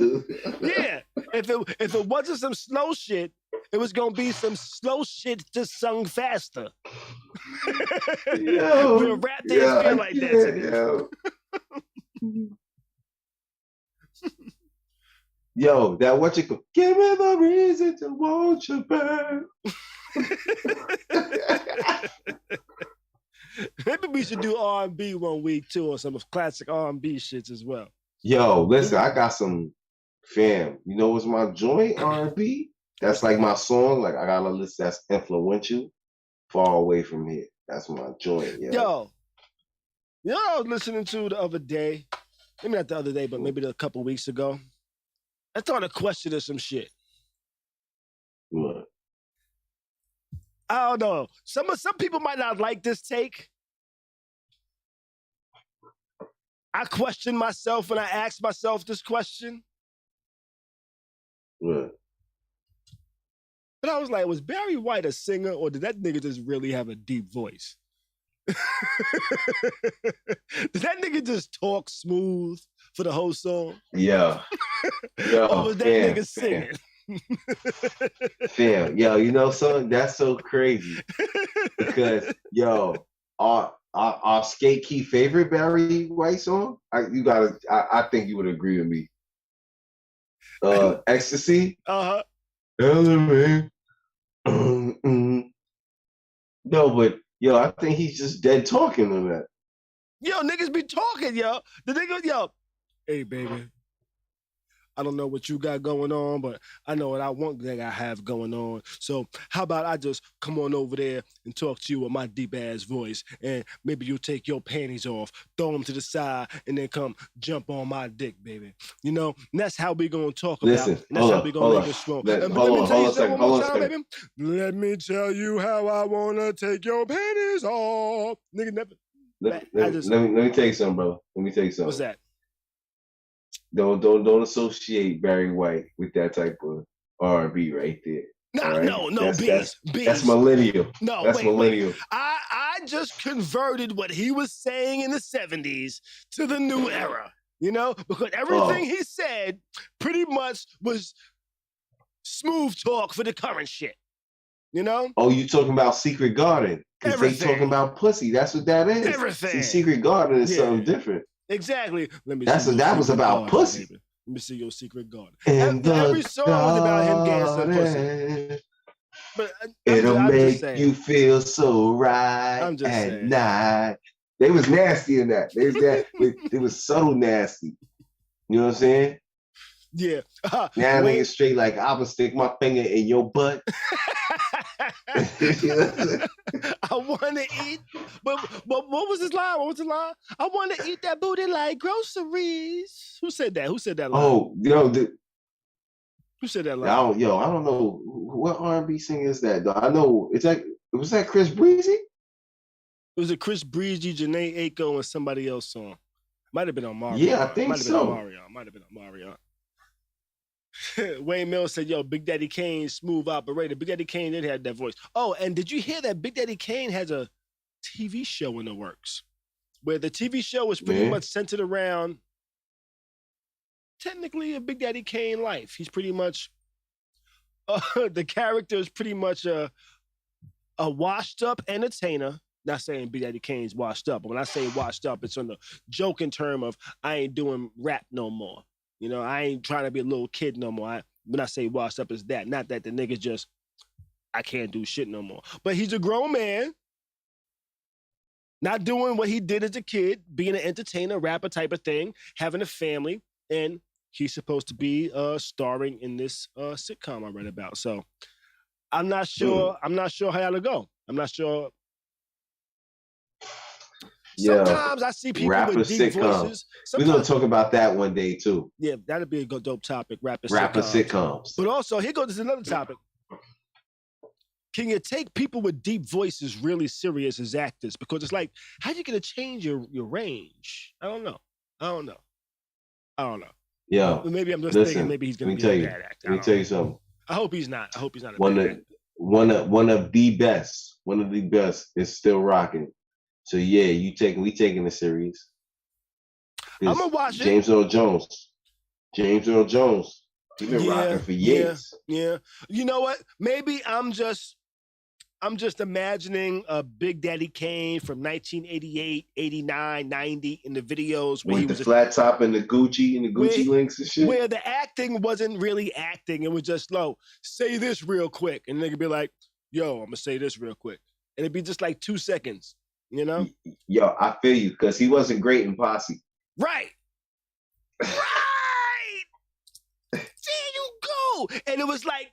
B: Yeah. If it wasn't some slow shit, it was gonna be some slow shit just sung faster.
D: Yo,
B: Real rap days feel like that to me.
D: Yo, that what you go? Give me the reason to want you back.
B: Maybe we should do R&B one week too, or some classic R&B shits as well.
D: Yo, listen, I got some fam. You know what's my joint R&B? That's like my song. Like I got a list that's influential. Far away from here. That's my joint.
B: Yo, you know what I was listening to the other day? Maybe not the other day, but maybe a couple weeks ago. I started questioning some shit.
D: What?
B: I don't know. Some people might not like this take. I question myself when I ask myself this question.
D: What?
B: But I was like, was Barry White a singer, or did that nigga just really have a deep voice? Did that nigga just talk smooth for the whole song?
D: Yeah. Yo,
B: or was that nigga singing?
D: Fam, yo, you know something? That's so crazy. Because, yo, our Skate Key favorite Barry White song, I think you would agree with me. Ecstasy.
B: Uh-huh.
D: Elevate. No, but yo, I think he's just dead talking on that.
B: Yo, niggas be talking, yo. The nigga, yo, hey baby, I don't know what you got going on, but I know what I want that I have going on. So how about I just come on over there and talk to you with my deep ass voice, and maybe you take your panties off, throw them to the side, and then come jump on my dick, baby. You know, and that's how we gonna talk about. And that's how we gonna make it strong. Let me tell you something one more time, baby. Let me tell you how I wanna take your panties off, nigga. Never.
D: Let me tell you something, brother. Let me tell you something.
B: What's that?
D: Don't associate Barry White with that type of R&B right there.
B: No,
D: right? That's millennial.
B: No,
D: that's millennial.
B: Wait. I just converted what he was saying in the 70s to the new era, you know, because everything he said pretty much was smooth talk for the current shit, you know?
D: Oh, you talking about Secret Garden? Because they talking about pussy. That's what that is.
B: Everything.
D: See, Secret Garden is something different.
B: Exactly. Let me.
D: That was about
B: garden,
D: pussy.
B: Baby. Let me see your secret garden.
D: Every
B: song was about him getting some pussy. But
D: it'll make you feel so right
B: I'm just
D: at night. They was nasty in that. They was subtle nasty. You know what I'm saying?
B: Yeah.
D: Now niggas straight like I would stick my finger in your butt.
B: I want to eat, but what was his line? What was the line? I want to eat that booty like groceries. Who said that? Who said that line?
D: Oh, yo,
B: who said that line?
D: I don't know what R&B singer is that. Though. I know was that Chris Breezy?
B: It was a Chris Breezy, Janae Aiko, and somebody else song. Might have been on Mario.
D: Yeah, I think so.
B: Might have been on Mario. Wayne Mills said, yo, Big Daddy Kane, smooth operator. Big Daddy Kane did have that voice. Oh, and did you hear that Big Daddy Kane has a TV show in the works where the TV show is pretty much centered around technically a Big Daddy Kane life. He's pretty much, the character is pretty much a washed up entertainer. Not saying Big Daddy Kane's washed up, but when I say washed up, it's on the joking term of I ain't doing rap no more. You know, I ain't trying to be a little kid no more. When I say washed up, it's that. Not that the nigga just, I can't do shit no more. But he's a grown man, not doing what he did as a kid, being an entertainer, rapper type of thing, having a family, and he's supposed to be starring in this sitcom I read about. So I'm not sure. I'm not sure how to go. I'm not sure. Sometimes I see people with deep voices.
D: We're going to talk about that one day, too.
B: Yeah, that'd be a good, dope topic, rapper
D: sitcoms.
B: But also, here goes another topic. Can you take people with deep voices really serious as actors? Because it's like, how you going to change your range? I don't know.
D: Yeah.
B: Maybe I'm just thinking maybe he's going to be a bad actor.
D: Let me tell you something.
B: I hope he's not. A bad actor.
D: One of the best is still rocking. So yeah, we taking it serious.
B: I'm gonna watch it.
D: James Earl Jones. He been rocking for years.
B: Yeah. You know what? Maybe I'm just imagining a Big Daddy Kane from 1988, 89, 90 in the videos where
D: With
B: he
D: the
B: was
D: flat top and the Gucci links and shit.
B: Where the acting wasn't really acting. It was just say this real quick. And they could be like, yo, I'm gonna say this real quick. And it'd be just like 2 seconds, you know?
D: Yo, I feel you, because he wasn't great in Posse.
B: Right. There you go. And it was like,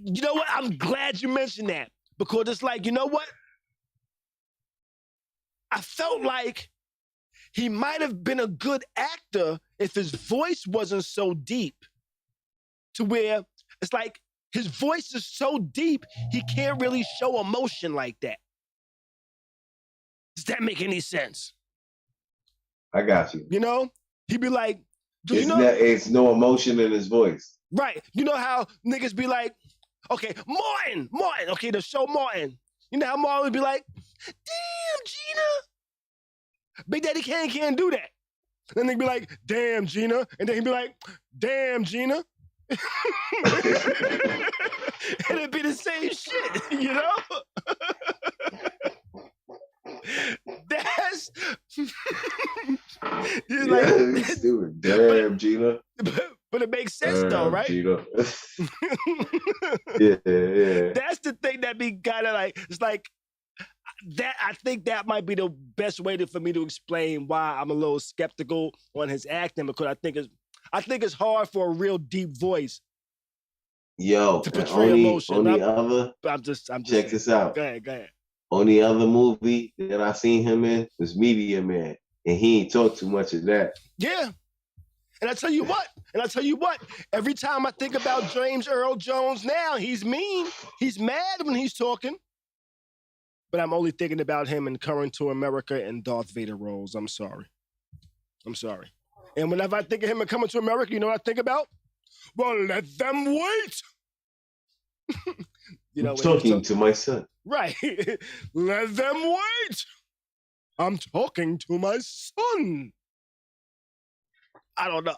B: you know what? I'm glad you mentioned that, because it's like, you know what? I felt like he might have been a good actor if his voice wasn't so deep, to where it's like his voice is so deep, he can't really show emotion like that. Does that make any sense?
D: I got you.
B: You know? He'd be like,
D: it's no emotion in his voice.
B: Right. You know how niggas be like, okay, Martin. Okay, the show Martin. You know how Martin would be like, damn, Gina. Big Daddy Kane can't do that. Then they'd be like, damn, Gina. And then he'd be like, damn, Gina. And it'd be the same shit, you know? That's
D: Stupid. Damn, Gina.
B: But it makes sense though, right?
D: Gina. Yeah.
B: That's the thing that be kind of like, it's like that. I think that might be the best way for me to explain why I'm a little skeptical on his acting, because I think it's hard for a real deep voice.
D: Yo,
B: to portray emotion.
D: I'm just check this out.
B: Go ahead.
D: Only other movie that I seen him in was Media Man, and he ain't talk too much of that.
B: Yeah. And I tell you what, every time I think about James Earl Jones now, he's mean. He's mad when he's talking. But I'm only thinking about him in Coming to America and Darth Vader roles. I'm sorry. And whenever I think of him in Coming to America, you know what I think about? Well, let them wait.
D: I'm talking to my son.
B: Right. Let them wait. I'm talking to my son. I don't know.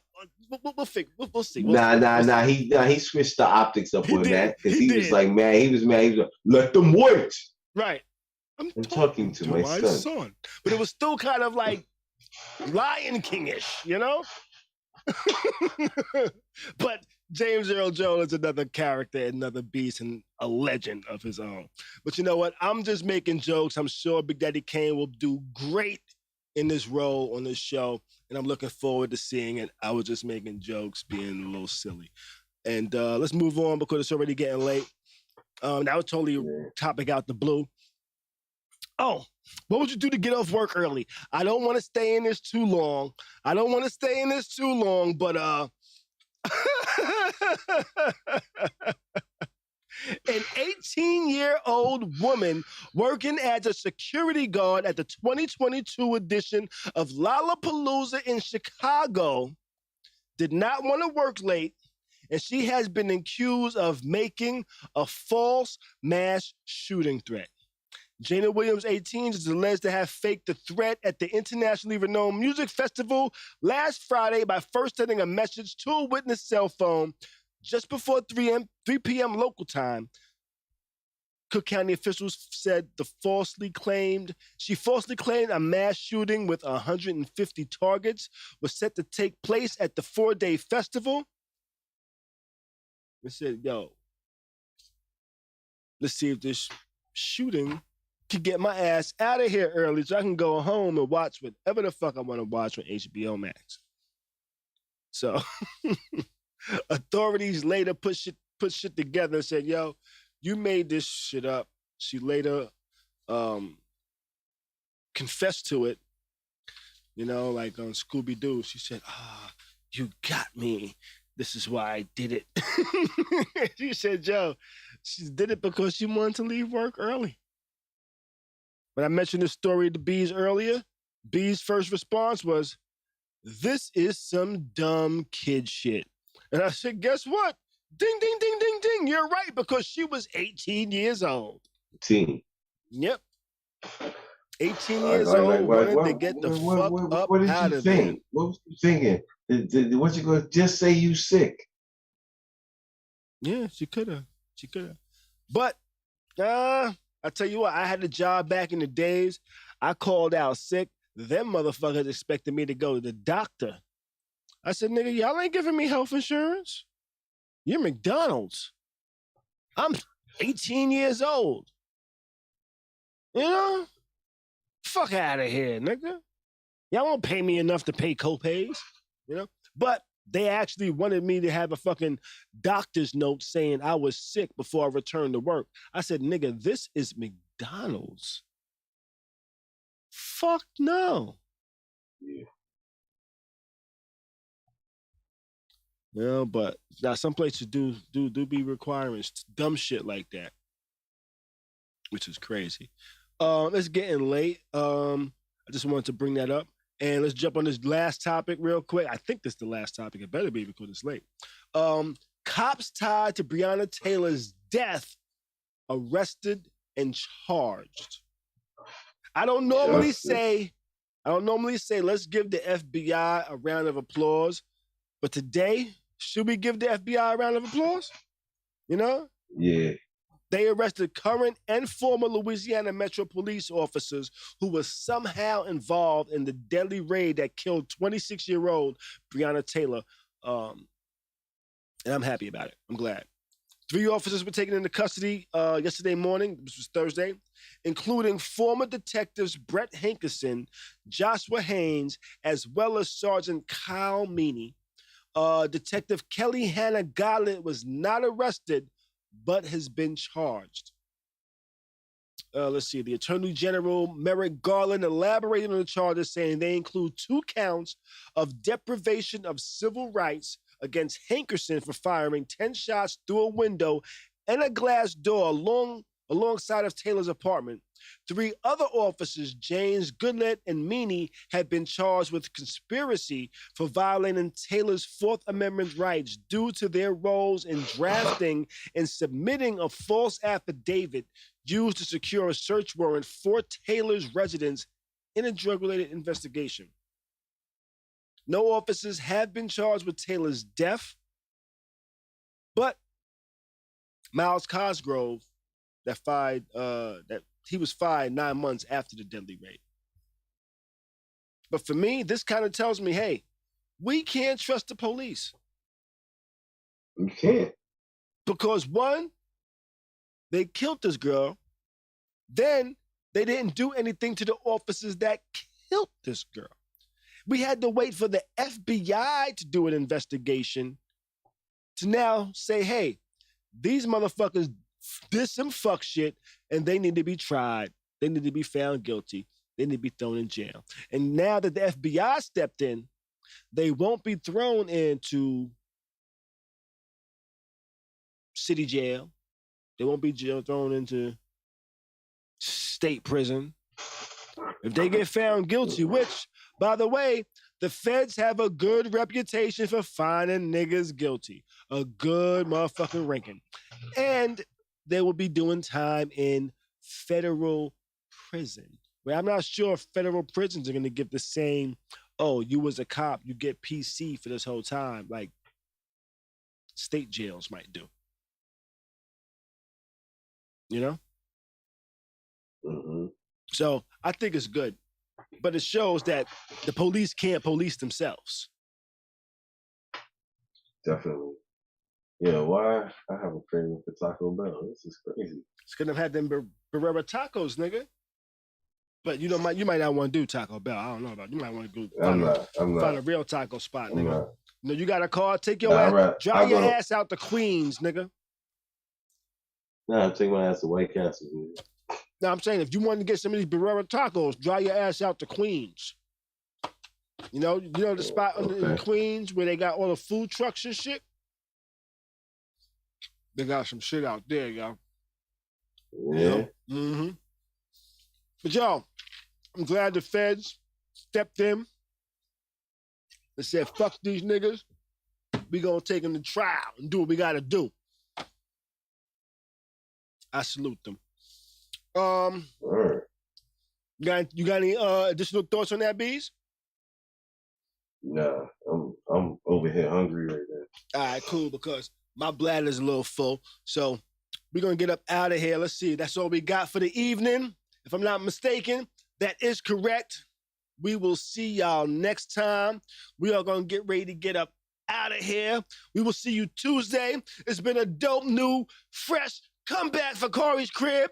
B: We'll see.
D: Nah. He switched the optics up on that, because he was like, man, he was like, let them wait.
B: Right.
D: I'm talking to my son.
B: But it was still kind of like Lion King-ish, you know? But James Earl Jones is another character, another beast, and a legend of his own. But you know what? I'm just making jokes. I'm sure Big Daddy Kane will do great in this role on this show, and I'm looking forward to seeing it. I was just making jokes, being a little silly. And let's move on, because it's already getting late. That was totally a topic out the blue. Oh, what would you do to get off work early? I don't want to stay in this too long, but an 18-year-old woman working as a security guard at the 2022 edition of Lollapalooza in Chicago did not want to work late, and she has been accused of making a false mass shooting threat. Jana Williams, 18, is alleged to have faked the threat at the internationally renowned music festival last Friday by first sending a message to a witness' cell phone just before 3 p.m. local time. Cook County officials said she falsely claimed a mass shooting with 150 targets was set to take place at the 4-day festival. They said, yo, let's see if this shooting could get my ass out of here early so I can go home and watch whatever the fuck I want to watch on HBO Max. So authorities later put shit together and said, yo, you made this shit up. She later confessed to it, you know, like on Scooby-Doo. She said, you got me. This is why I did it. She said, yo, she did it because she wanted to leave work early. When I mentioned this story to Bees earlier, Bees' first response was, this is some dumb kid shit. And I said, guess what? Ding, ding, ding, ding, ding. You're right, because she was 18 years old.
D: Teen.
B: Yep. 18 years old, wanted to get the fuck up
D: what did
B: out
D: you
B: of
D: think?
B: there.
D: What was you thinking? What you going to just say you sick?
B: Yeah, she could have. She could have. But, I tell you what, I had a job back in the days. I called out sick. Them motherfuckers expected me to go to the doctor. I said, nigga, y'all ain't giving me health insurance. You're McDonald's. I'm 18 years old. You know? Fuck out of here, nigga. Y'all won't pay me enough to pay copays, you know? But they actually wanted me to have a fucking doctor's note saying I was sick before I returned to work. I said, nigga, this is McDonald's. Fuck no.
D: Yeah.
B: You know, but now some places do be requiring dumb shit like that, which is crazy. It's getting late. I just wanted to bring that up. And let's jump on this last topic real quick. I think this is the last topic. It better be because it's late. Cops tied to Breonna Taylor's death arrested and charged. I don't normally say let's give the FBI a round of applause, but today, should we give the FBI a round of applause? You know?
D: Yeah.
B: They arrested current and former Louisiana Metro Police officers who were somehow involved in the deadly raid that killed 26-year-old Breonna Taylor. And I'm happy about it. I'm glad. 3 officers were taken into custody yesterday morning, this was Thursday, including former detectives Brett Hankerson, Joshua Haynes, as well as Sergeant Kyle Meany. Detective Kelly Hannah Gollett was not arrested, but has been charged. Let's see. The Attorney General Merrick Garland elaborated on the charges, saying they include 2 counts of deprivation of civil rights against Hankerson for firing 10 shots through a window and a glass door alongside of Taylor's apartment. 3 other officers, James Goodlett and Meany, had been charged with conspiracy for violating Taylor's Fourth Amendment rights due to their roles in drafting and submitting a false affidavit used to secure a search warrant for Taylor's residence in a drug-related investigation. No officers have been charged with Taylor's death, but Miles Cosgrove, that he was fired 9 months after the deadly raid. But for me, this kind of tells me, hey, we can't trust the police.
D: You can't.
B: Because 1, they killed this girl. Then they didn't do anything to the officers that killed this girl. We had to wait for the FBI to do an investigation to now say, hey, these motherfuckers did some fuck shit and they need to be tried. They need to be found guilty. They need to be thrown in jail. And now that the FBI stepped in, they won't be thrown into city jail. They won't be thrown into state prison. If they get found guilty, which, by the way, the feds have a good reputation for finding niggas guilty. A good motherfucking ranking. And they will be doing time in federal prison. Where I'm not sure if federal prisons are going to give the same, oh, you was a cop, you get PC for this whole time, like state jails might do. You know?
D: Mm-hmm.
B: So I think it's good. But it shows that the police can't police themselves.
D: Definitely. Yeah, why? I have a craving for Taco Bell. This is crazy.
B: It's gonna have them Birria Tacos, nigga. But you might not want to do Taco Bell. I don't know about. You might want to go find a real taco spot, nigga. No, you got a car. Take your ass. Drive your ass out to Queens, nigga.
D: Nah, take my ass to White Castle, dude.
B: Now I'm saying if you want to get some of these Birria Tacos, drive your ass out to Queens. You know the spot in Queens where they got all the food trucks and shit. They got some shit out there, y'all.
D: Yeah.
B: You know? Mm-hmm. But y'all, I'm glad the feds stepped in and said, fuck these niggas. We gonna take them to trial and do what we gotta do. I salute them.
D: Word.
B: You got any additional thoughts on that, Bees?
D: Nah, I'm over here hungry right now.
B: All right, cool, because my bladder's a little full. So we're going to get up out of here. Let's see. That's all we got for the evening. If I'm not mistaken, that is correct. We will see y'all next time. We are going to get ready to get up out of here. We will see you Tuesday. It's been a dope, new, fresh comeback for Khary's crib.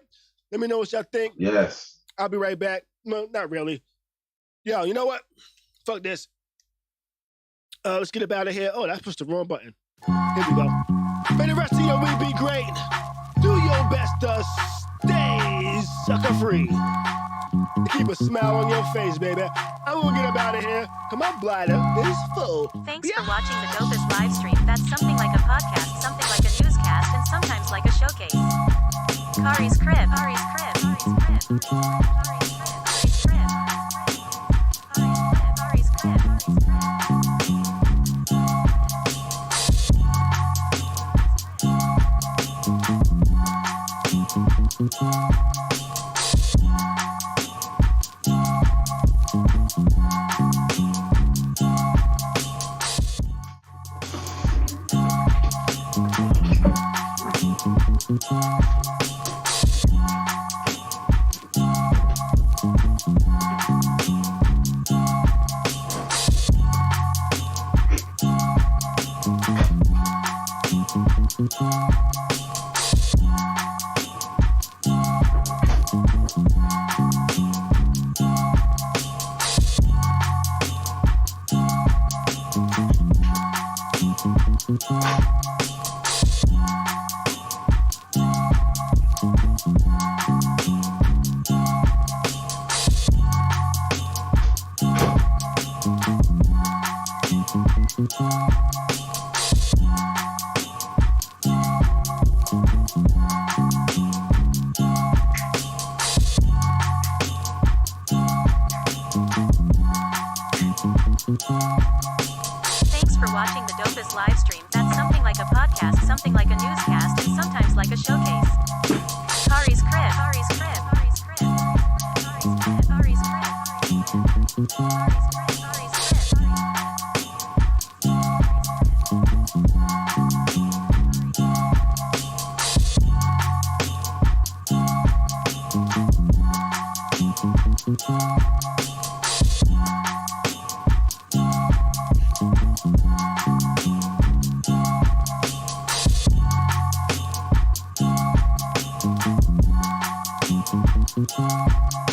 B: Let me know what y'all think.
D: Yes.
B: I'll be right back. No, not really. Yo, you know what? Fuck this. Let's get up out of here. Oh, that's pushed the wrong button. Here we go. May the rest of your week be great. Do your best to stay sucker-free. Keep a smile on your face, baby. I'm gonna get up out of here, cause my bladder is full.
A: Thanks for watching the dopest live stream. That's something like a podcast, something like a newscast, and sometimes like a showcase. Khary's crib. Khary's crib. Khary's crib. Khary's crib. Khary's crib. Khary's crib. Thanks for watching the dopest live stream. That's something like a podcast, something like a newscast, and sometimes like a showcase. Khary's crib. Khary's crib. Khary's crib. Khary's crib. Khary's crib. Thanks for watching the dopest live stream. That's something like a podcast, something like a newscast, and sometimes like a showcase.